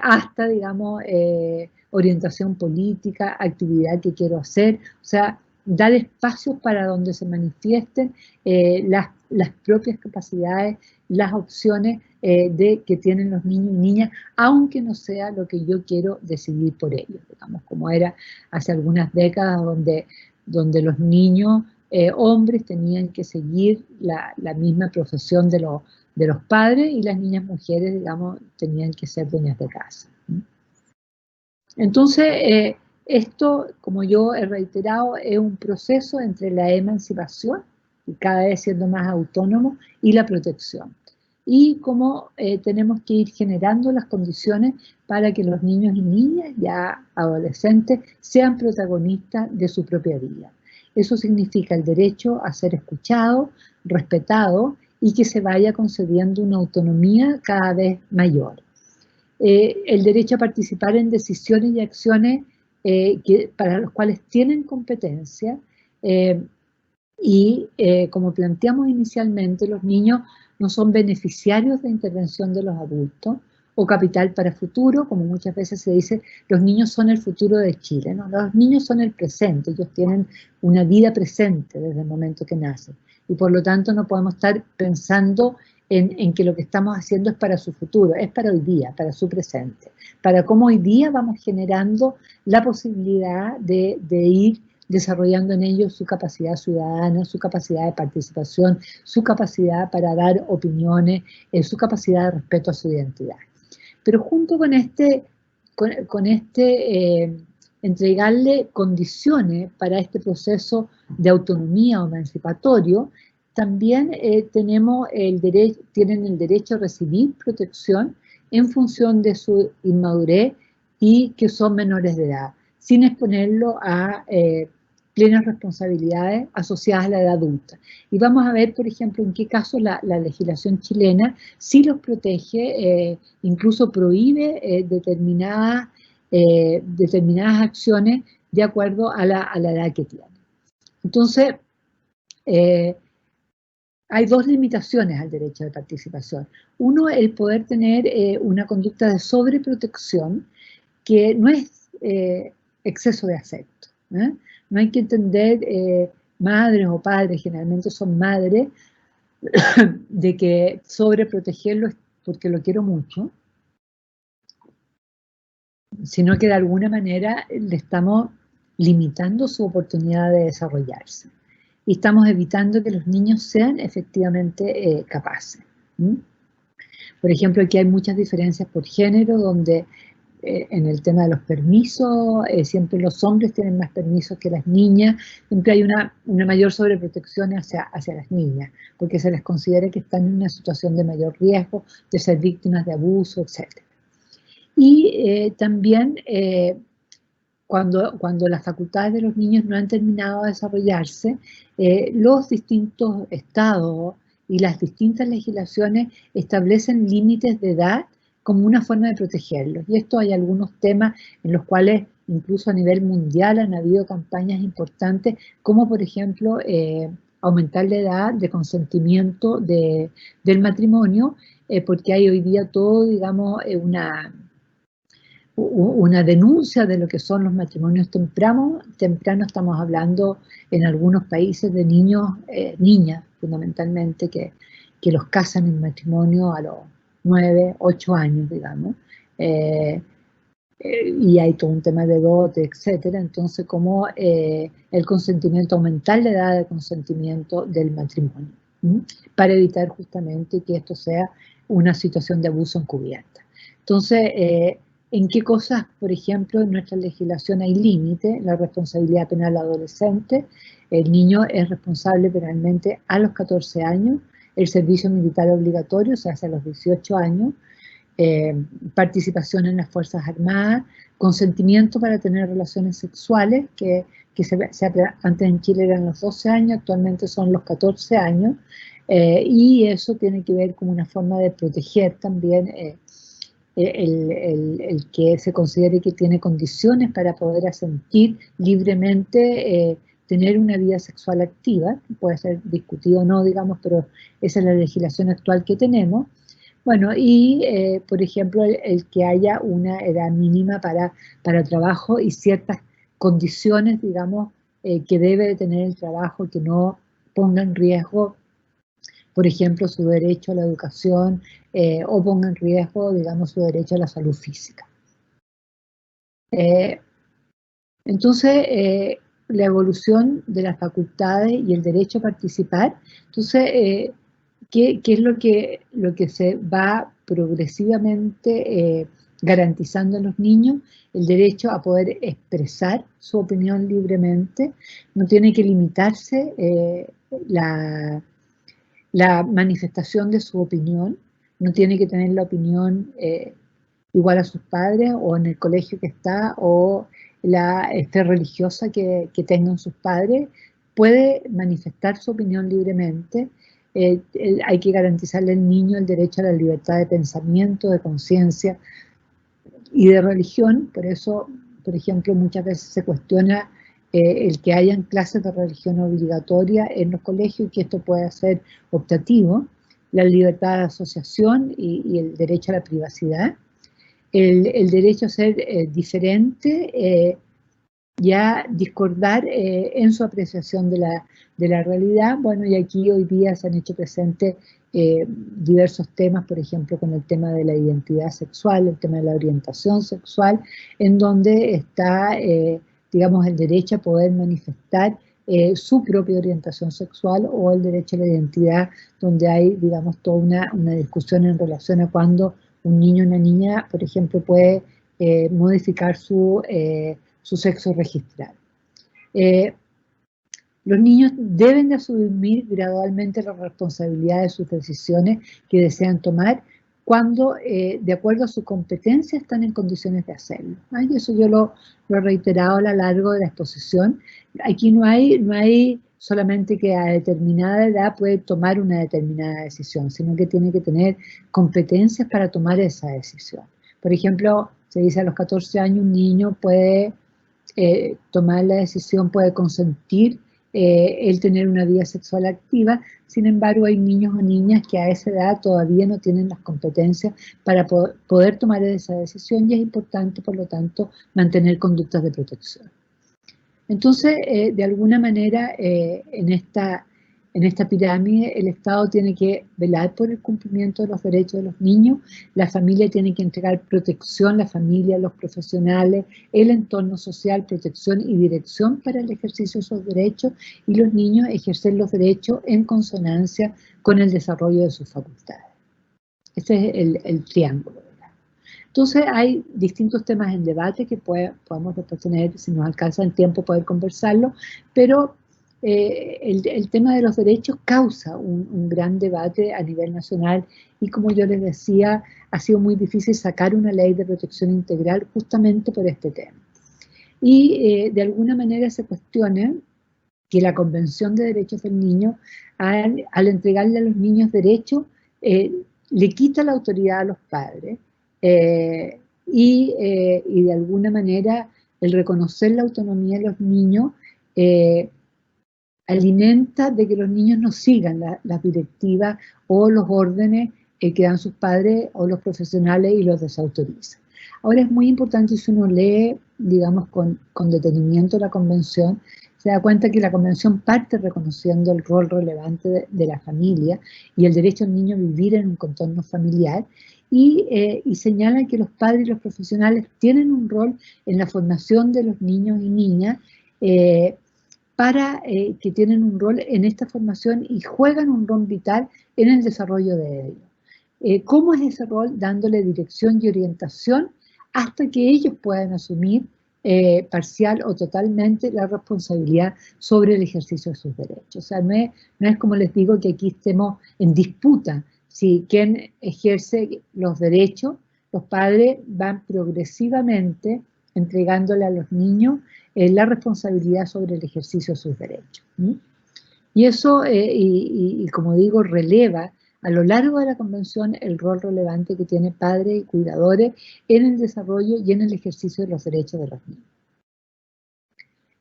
hasta, digamos, orientación política, actividad que quiero hacer. O sea, dar espacios para donde se manifiesten las propias capacidades, las opciones que tienen los niños y niñas, aunque no sea lo que yo quiero decidir por ellos, digamos, como era hace algunas décadas donde los niños hombres tenían que seguir la misma profesión de de los padres, y las niñas mujeres, digamos, tenían que ser dueñas de casa. Entonces, esto, como yo he reiterado, es un proceso entre la emancipación, y cada vez siendo más autónomo, y la protección. Y cómo tenemos que ir generando las condiciones para que los niños y niñas, ya adolescentes, sean protagonistas de su propia vida. Eso significa el derecho a ser escuchado, respetado, y que se vaya concediendo una autonomía cada vez mayor. El derecho a participar en decisiones y acciones para los cuales tienen competencia, como planteamos inicialmente, los niños no son beneficiarios de intervención de los adultos o capital para futuro, como muchas veces se dice, los niños son el futuro de Chile, ¿no? Los niños son el presente, ellos tienen una vida presente desde el momento que nacen, y por lo tanto no podemos estar pensando en que lo que estamos haciendo es para su futuro, es para hoy día, para su presente, para cómo hoy día vamos generando la posibilidad de ir desarrollando en ellos su capacidad ciudadana, su capacidad de participación, su capacidad para dar opiniones, su capacidad de respeto a su identidad. Pero junto con entregarle condiciones para este proceso de autonomía o emancipatorio, también tienen el derecho a recibir protección en función de su inmadurez y que son menores de edad, sin exponerlo a plenas responsabilidades asociadas a la edad adulta. Y vamos a ver, por ejemplo, en qué casos la legislación chilena sí los protege, incluso prohíbe determinadas acciones de acuerdo a la edad que tienen. Entonces, hay dos limitaciones al derecho de participación. Uno, el poder tener una conducta de sobreprotección, que no es exceso de afecto. No hay que entender, madres o padres, generalmente son madres, de que sobreprotegerlo es porque lo quiero mucho, sino que de alguna manera le estamos limitando su oportunidad de desarrollarse. Y estamos evitando que los niños sean efectivamente capaces. Por ejemplo, aquí hay muchas diferencias por género, donde en el tema de los permisos, siempre los hombres tienen más permisos que las niñas, siempre hay una mayor sobreprotección hacia las niñas, porque se les considera que están en una situación de mayor riesgo de ser víctimas de abuso, etc. Y también cuando las facultades de los niños no han terminado de desarrollarse, los distintos estados y las distintas legislaciones establecen límites de edad como una forma de protegerlos. Y esto hay algunos temas en los cuales incluso a nivel mundial han habido campañas importantes, como por ejemplo aumentar la edad de consentimiento del matrimonio, porque hay hoy día todo, digamos, una denuncia de lo que son los matrimonios tempranos. Estamos hablando en algunos países de niños, niñas fundamentalmente, que los casan en matrimonio a los 9, 8 años, digamos, y hay todo un tema de dote, etcétera. Entonces, como el consentimiento, aumentar la edad de consentimiento del matrimonio, para evitar justamente que esto sea una situación de abuso encubierta. Entonces, ¿en qué cosas, por ejemplo, en nuestra legislación hay límite? La responsabilidad penal adolescente. El niño es responsable penalmente a los 14 años. El servicio militar obligatorio se hace a los 18 años. Participación en las Fuerzas Armadas. Consentimiento para tener relaciones sexuales, que antes en Chile eran los 12 años, actualmente son los 14 años. Y eso tiene que ver con una forma de proteger también el que se considere que tiene condiciones para poder asentir libremente tener una vida sexual activa, puede ser discutido o no, digamos, pero esa es la legislación actual que tenemos. Bueno, y por ejemplo, el que haya una edad mínima para trabajo y ciertas condiciones, digamos, que debe de tener el trabajo, que no ponga en riesgo, por ejemplo, su derecho a la educación o ponga en riesgo, digamos, su derecho a la salud física. Entonces, la evolución de las facultades y el derecho a participar. Entonces, ¿qué es lo que se va progresivamente garantizando a los niños? El derecho a poder expresar su opinión libremente, no tiene que limitarse la manifestación de su opinión, no tiene que tener la opinión igual a sus padres o en el colegio que está o la fe religiosa que tengan sus padres, puede manifestar su opinión libremente. Hay que garantizarle al niño el derecho a la libertad de pensamiento, de conciencia y de religión. Por eso, por ejemplo, muchas veces se cuestiona el que hayan clases de religión obligatoria en los colegios y que esto pueda ser optativo, la libertad de asociación y el derecho a la privacidad, el derecho a ser diferente y a discordar en su apreciación de la realidad. Bueno, y aquí hoy día se han hecho presentes diversos temas, por ejemplo, con el tema de la identidad sexual, el tema de la orientación sexual, en donde está, digamos, el derecho a poder manifestar su propia orientación sexual o el derecho a la identidad, donde hay, digamos, toda una discusión en relación a cuando un niño o una niña, por ejemplo, puede modificar su sexo registral. Los niños deben de asumir gradualmente la responsabilidad de sus decisiones que desean tomar cuando, de acuerdo a su competencia, están en condiciones de hacerlo. Y eso yo lo he reiterado a lo largo de la exposición. Aquí no hay solamente que a determinada edad puede tomar una determinada decisión, sino que tiene que tener competencias para tomar esa decisión. Por ejemplo, se dice a los 14 años un niño puede tomar la decisión, puede consentir el tener una vida sexual activa. Sin embargo, hay niños o niñas que a esa edad todavía no tienen las competencias para poder tomar esa decisión y es importante, por lo tanto, mantener conductas de protección. Entonces, de alguna manera, en esta pirámide, el Estado tiene que velar por el cumplimiento de los derechos de los niños, la familia tiene que entregar protección, la familia, los profesionales, el entorno social, protección y dirección para el ejercicio de esos derechos, y los niños ejercer los derechos en consonancia con el desarrollo de sus facultades. Ese es el triángulo. Entonces hay distintos temas en debate que podemos después tener, si nos alcanza el tiempo, poder conversarlo, pero el tema de los derechos causa un gran debate a nivel nacional y, como yo les decía, ha sido muy difícil sacar una ley de protección integral justamente por este tema. Y de alguna manera se cuestiona que la Convención de Derechos del Niño, al entregarle a los niños derechos, le quita la autoridad a los padres. Y de alguna manera el reconocer la autonomía de los niños alimenta de que los niños no sigan las directivas o los órdenes que dan sus padres o los profesionales y los desautorizan. Ahora es muy importante, si uno lee, digamos, con detenimiento la Convención, se da cuenta que la Convención parte reconociendo el rol relevante de la familia y el derecho del niño a vivir en un contorno familiar, y señala que los padres y los profesionales tienen un rol en la formación de los niños y niñas, que tienen un rol en esta formación y juegan un rol vital en el desarrollo de ellos. ¿Cómo es ese rol? Dándole dirección y orientación hasta que ellos puedan asumir parcial o totalmente la responsabilidad sobre el ejercicio de sus derechos. O sea, no es como les digo que aquí estemos en disputa. Si quien ejerce los derechos, los padres van progresivamente entregándole a los niños la responsabilidad sobre el ejercicio de sus derechos. Y eso, y como digo, releva a lo largo de la Convención el rol relevante que tiene padres y cuidadores en el desarrollo y en el ejercicio de los derechos de los niños.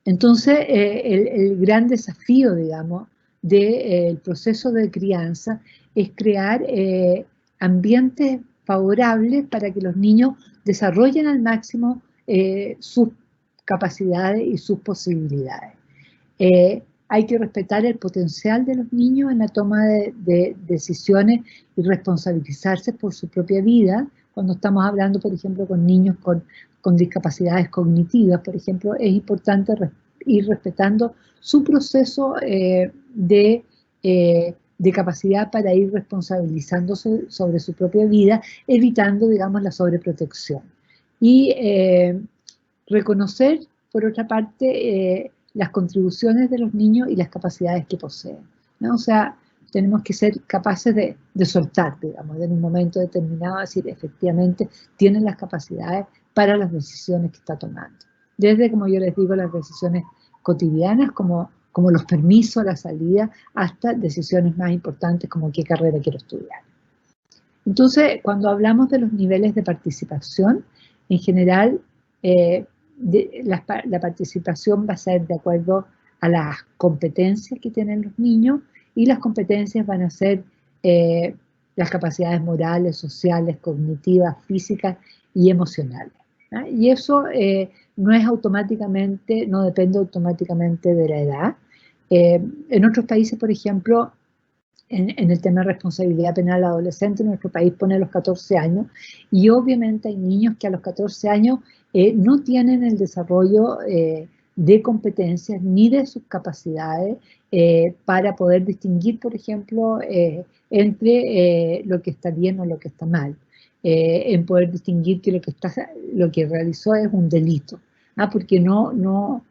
Entonces, el gran desafío, digamos, del proceso de crianza es crear ambientes favorables para que los niños desarrollen al máximo sus capacidades y sus posibilidades. Hay que respetar el potencial de los niños en la toma de decisiones y responsabilizarse por su propia vida. Cuando estamos hablando, por ejemplo, con niños con discapacidades cognitivas, por ejemplo, es importante ir respetando su proceso de de capacidad para ir responsabilizándose sobre su propia vida, evitando, digamos, la sobreprotección. Y reconocer, por otra parte, las contribuciones de los niños y las capacidades que poseen, ¿no? O sea, tenemos que ser capaces de soltar, digamos, en un momento determinado, decir, efectivamente, tienen las capacidades para las decisiones que está tomando. Desde, como yo les digo, las decisiones cotidianas, como los permisos a la salida, hasta decisiones más importantes como qué carrera quiero estudiar. Entonces, cuando hablamos de los niveles de participación, en general, la participación va a ser de acuerdo a las competencias que tienen los niños, y las competencias van a ser las capacidades morales, sociales, cognitivas, físicas y emocionales, ¿no? Y eso no es automáticamente, no depende automáticamente de la edad. En otros países, por ejemplo, en el tema de responsabilidad penal adolescente, nuestro país pone a los 14 años, y obviamente hay niños que a los 14 años no tienen el desarrollo de competencias ni de sus capacidades para poder distinguir, por ejemplo, entre lo que está bien o lo que está mal, en poder distinguir que lo que realizó es un delito, porque no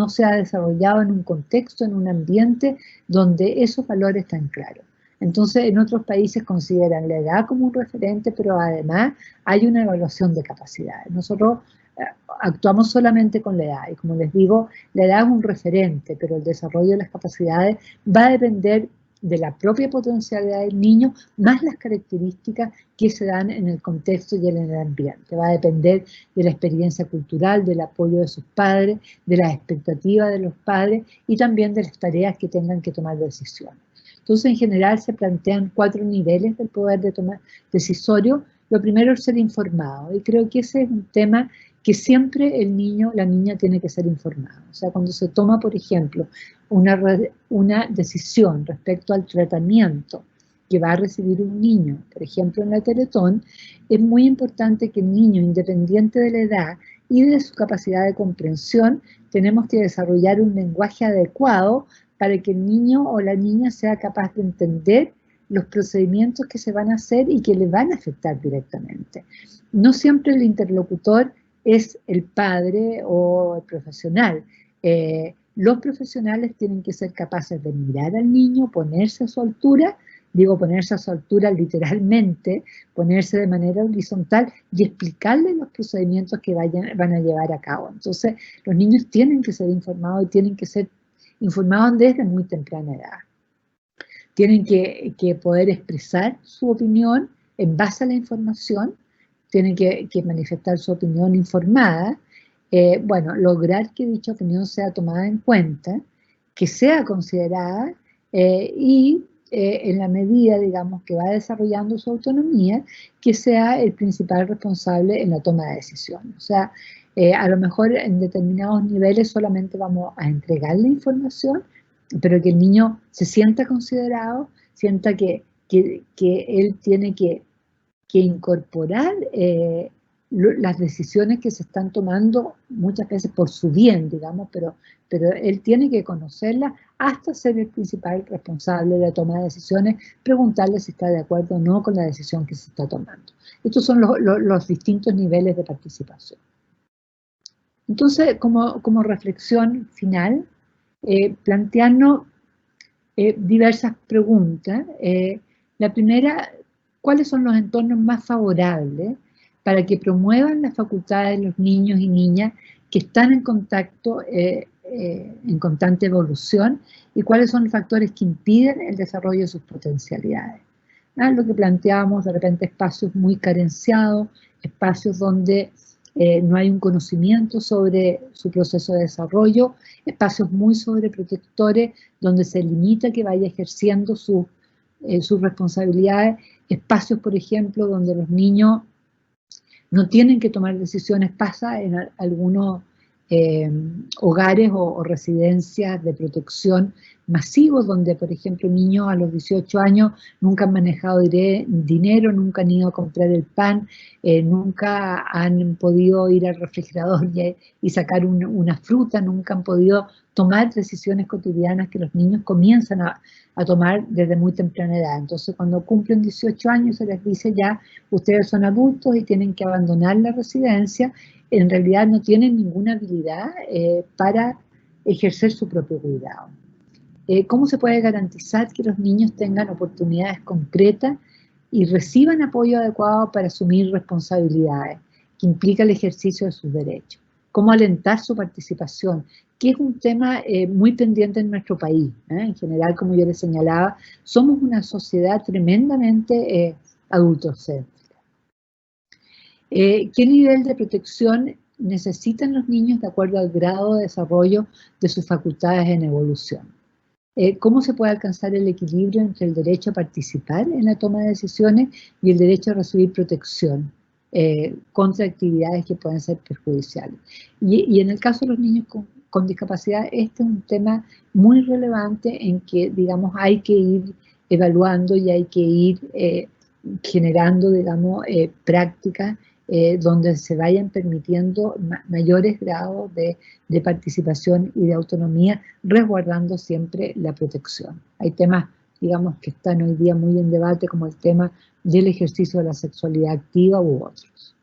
se ha desarrollado en un contexto, en un ambiente donde esos valores están claros. Entonces, en otros países consideran la edad como un referente, pero además hay una evaluación de capacidades. Nosotros actuamos solamente con la edad, y como les digo, la edad es un referente, pero el desarrollo de las capacidades va a depender de la propia potencialidad del niño, más las características que se dan en el contexto y en el ambiente. Va a depender de la experiencia cultural, del apoyo de sus padres, de las expectativas de los padres y también de las tareas que tengan que tomar decisiones. Entonces, en general, se plantean 4 niveles del poder de tomar decisorio. Lo primero es ser informado, y creo que ese es un tema que siempre el niño, la niña tiene que ser informado. O sea, cuando se toma, por ejemplo, una decisión respecto al tratamiento que va a recibir un niño, por ejemplo en la Teletón, es muy importante que el niño, independiente de la edad y de su capacidad de comprensión, tenemos que desarrollar un lenguaje adecuado para que el niño o la niña sea capaz de entender los procedimientos que se van a hacer y que le van a afectar directamente. No siempre el interlocutor es el padre o el profesional. Los profesionales tienen que ser capaces de mirar al niño, ponerse a su altura, digo ponerse a su altura literalmente, ponerse de manera horizontal y explicarle los procedimientos que van a llevar a cabo. Entonces, los niños tienen que ser informados y tienen que ser informados desde muy temprana edad. Tienen que poder expresar su opinión en base a la información, tienen que manifestar su opinión informada, lograr que dicha opinión sea tomada en cuenta, que sea considerada y en la medida, digamos, que va desarrollando su autonomía, que sea el principal responsable en la toma de decisiones. O sea, a lo mejor en determinados niveles solamente vamos a entregar la información, pero que el niño se sienta considerado, sienta que él tiene que incorporar las decisiones que se están tomando muchas veces por su bien, digamos, pero él tiene que conocerlas hasta ser el principal responsable de la toma de decisiones, preguntarle si está de acuerdo o no con la decisión que se está tomando. Estos son los distintos niveles de participación. Entonces, como reflexión final, plantearnos diversas preguntas. La primera, ¿cuáles son los entornos más favorables para que promuevan las facultades de los niños y niñas que están en contacto, en constante evolución, y cuáles son los factores que impiden el desarrollo de sus potencialidades? Lo que planteábamos, de repente, espacios muy carenciados, espacios donde no hay un conocimiento sobre su proceso de desarrollo, espacios muy sobreprotectores donde se limita que vaya ejerciendo sus responsabilidades, espacios, por ejemplo, donde los niños no tienen que tomar decisiones. Pasa en algunos hogares o residencias de protección masivos donde, por ejemplo, niños a los 18 años nunca han manejado dinero, nunca han ido a comprar el pan, nunca han podido ir al refrigerador y sacar una fruta, nunca han podido tomar decisiones cotidianas que los niños comienzan a tomar desde muy temprana edad. Entonces, cuando cumplen 18 años se les dice ya, ustedes son adultos y tienen que abandonar la residencia. En realidad no tienen ninguna habilidad para ejercer su propio cuidado. ¿Cómo se puede garantizar que los niños tengan oportunidades concretas y reciban apoyo adecuado para asumir responsabilidades que implica el ejercicio de sus derechos? ¿Cómo alentar su participación? Que es un tema muy pendiente en nuestro país. En general, como yo les señalaba, somos una sociedad tremendamente adultocéntrica. ¿Qué nivel de protección necesitan los niños de acuerdo al grado de desarrollo de sus facultades en evolución? ¿Cómo se puede alcanzar el equilibrio entre el derecho a participar en la toma de decisiones y el derecho a recibir protección contra actividades que pueden ser perjudiciales? Y en el caso de los niños con discapacidad, este es un tema muy relevante en que, digamos, hay que ir evaluando y hay que ir generando, digamos, prácticas donde se vayan permitiendo mayores grados de participación y de autonomía, resguardando siempre la protección. Hay temas, digamos, que están hoy día muy en debate, como el tema del ejercicio de la sexualidad activa u otros.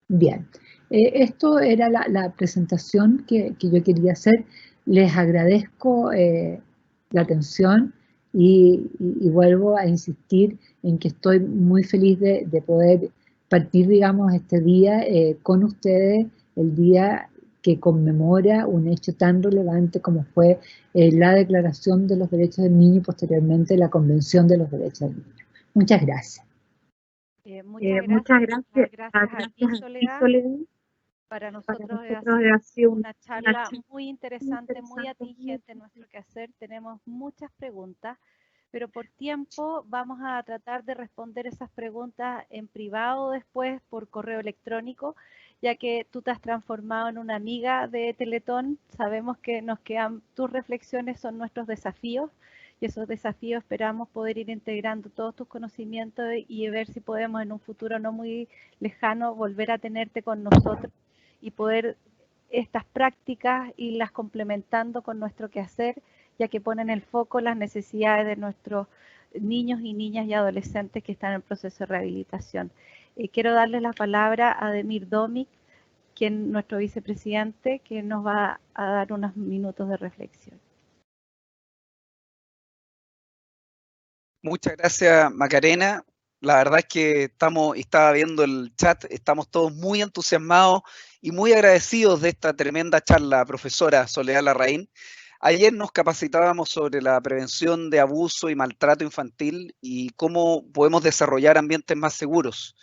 Bien, esto era la presentación que yo quería hacer. Les agradezco la atención y vuelvo a insistir en que estoy muy feliz de poder partir, digamos, este día con ustedes, el día que conmemora un hecho tan relevante como fue la Declaración de los Derechos del Niño y posteriormente la Convención de los Derechos del Niño. Muchas gracias. Muchas gracias. Gracias a ti, Soledad. Para nosotros ha sido una charla muy interesante, muy atingente en nuestro quehacer. Tenemos muchas preguntas, pero por tiempo vamos a tratar de responder esas preguntas en privado después por correo electrónico, ya que tú te has transformado en una amiga de Teletón. Sabemos que nos quedan, tus reflexiones son nuestros desafíos, y esos desafíos esperamos poder ir integrando todos tus conocimientos y ver si podemos en un futuro no muy lejano volver a tenerte con nosotros y poder estas prácticas irlas complementando con nuestro quehacer, ya que ponen el foco las necesidades de nuestros niños y niñas y adolescentes que están en proceso de rehabilitación. Quiero darle la palabra a Demir Domic, quien nuestro vicepresidente, que nos va a dar unos minutos de reflexión. Muchas gracias, Macarena. La verdad es que estaba viendo el chat, estamos todos muy entusiasmados y muy agradecidos de esta tremenda charla, profesora Soledad Larraín. Ayer nos capacitábamos sobre la prevención de abuso y maltrato infantil y cómo podemos desarrollar ambientes más seguros.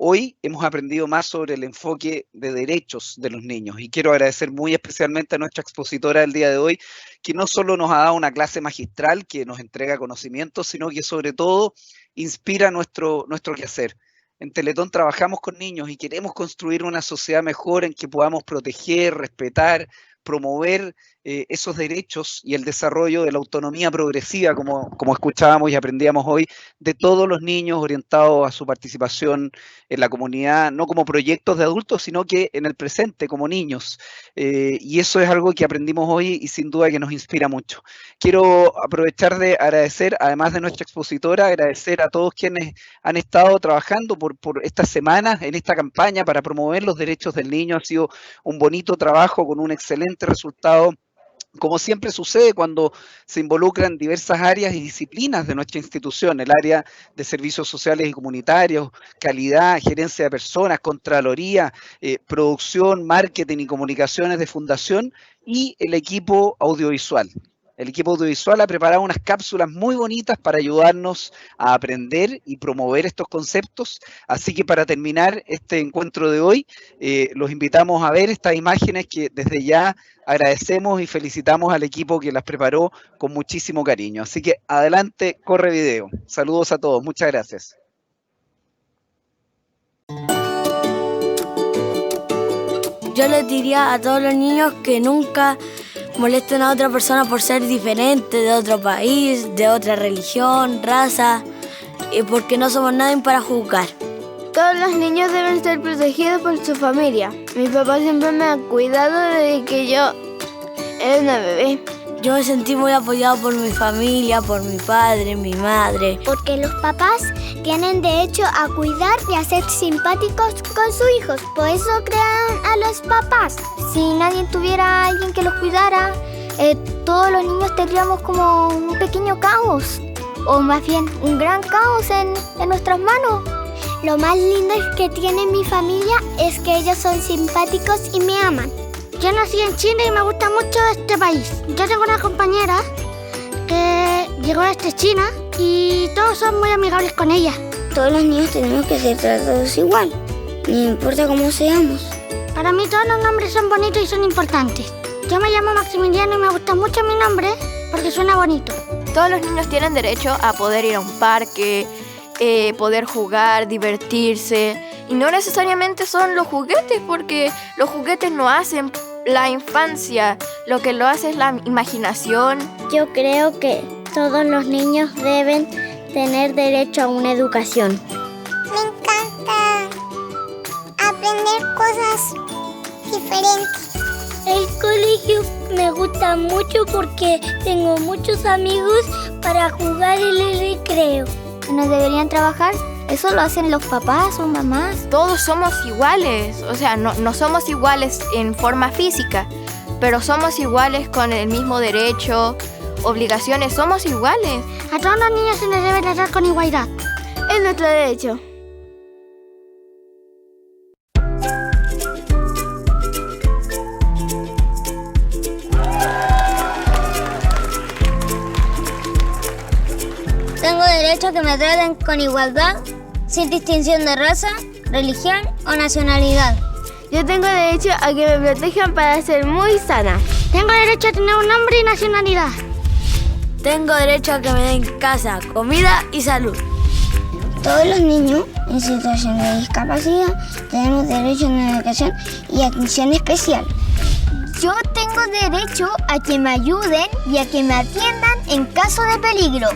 Hoy hemos aprendido más sobre el enfoque de derechos de los niños y quiero agradecer muy especialmente a nuestra expositora del día de hoy, que no solo nos ha dado una clase magistral que nos entrega conocimientos, sino que sobre todo inspira nuestro quehacer. En Teletón trabajamos con niños y queremos construir una sociedad mejor en que podamos proteger, respetar, promover esos derechos y el desarrollo de la autonomía progresiva, como escuchábamos y aprendíamos hoy, de todos los niños orientados a su participación en la comunidad, no como proyectos de adultos, sino que en el presente, como niños. Y eso es algo que aprendimos hoy y sin duda que nos inspira mucho. Quiero aprovechar de agradecer, además de nuestra expositora, agradecer a todos quienes han estado trabajando por estas semanas en esta campaña para promover los derechos del niño. Ha sido un bonito trabajo con un excelente resultado, como siempre sucede cuando se involucran diversas áreas y disciplinas de nuestra institución, el área de servicios sociales y comunitarios, calidad, gerencia de personas, contraloría, producción, marketing y comunicaciones de fundación y el equipo audiovisual. El equipo audiovisual ha preparado unas cápsulas muy bonitas para ayudarnos a aprender y promover estos conceptos. Así que para terminar este encuentro de hoy, los invitamos a ver estas imágenes que desde ya agradecemos y felicitamos al equipo que las preparó con muchísimo cariño. Así que adelante, corre video. Saludos a todos, muchas gracias. Yo les diría a todos los niños que nunca molesten a otra persona por ser diferente, de otro país, de otra religión, raza, y porque no somos nadie para juzgar. Todos los niños deben ser protegidos por su familia. Mi papá siempre me ha cuidado desde que yo era una bebé. Yo me sentí muy apoyado por mi familia, por mi padre, mi madre. Porque los papás tienen derecho a cuidar y a ser simpáticos con sus hijos. Por eso crearon a los papás. Si nadie tuviera a alguien que los cuidara, todos los niños tendríamos como un pequeño caos. O más bien, un gran caos en nuestras manos. Lo más lindo que tiene mi familia es que ellos son simpáticos y me aman. Yo nací en Chile y me gusta mucho este país. Yo tengo una compañera que llegó desde China y todos son muy amigables con ella. Todos los niños tenemos que ser tratados igual, no importa cómo seamos. Para mí todos los nombres son bonitos y son importantes. Yo me llamo Maximiliano y me gusta mucho mi nombre porque suena bonito. Todos los niños tienen derecho a poder ir a un parque, poder jugar, divertirse. Y no necesariamente son los juguetes, porque los juguetes no hacen la infancia. Lo que lo hace es la imaginación. Yo creo que todos los niños deben tener derecho a una educación. Me encanta aprender cosas diferentes. El colegio me gusta mucho porque tengo muchos amigos para jugar en el recreo. ¿No deberían trabajar? Eso lo hacen los papás o mamás. Todos somos iguales, o sea, no somos iguales en forma física, pero somos iguales con el mismo derecho, obligaciones, somos iguales. A todos los niños se les debe tratar con igualdad. Es nuestro derecho. Tengo derecho a que me traten con igualdad, sin distinción de raza, religión o nacionalidad. Yo tengo derecho a que me protejan para ser muy sana. Tengo derecho a tener un nombre y nacionalidad. Tengo derecho a que me den casa, comida y salud. Todos los niños en situación de discapacidad tenemos derecho a una educación y atención especial. Yo tengo derecho a que me ayuden y a que me atiendan en caso de peligro.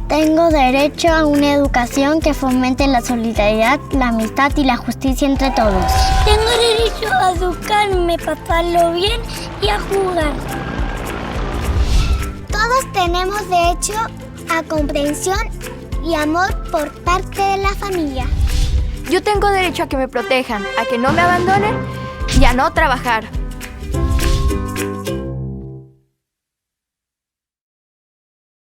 Tengo derecho a una educación que fomente la solidaridad, la amistad y la justicia entre todos. Tengo derecho a educarme, pasarlo bien y a jugar. Todos tenemos derecho a comprensión y amor por parte de la familia. Yo tengo derecho a que me protejan, a que no me abandonen y a no trabajar.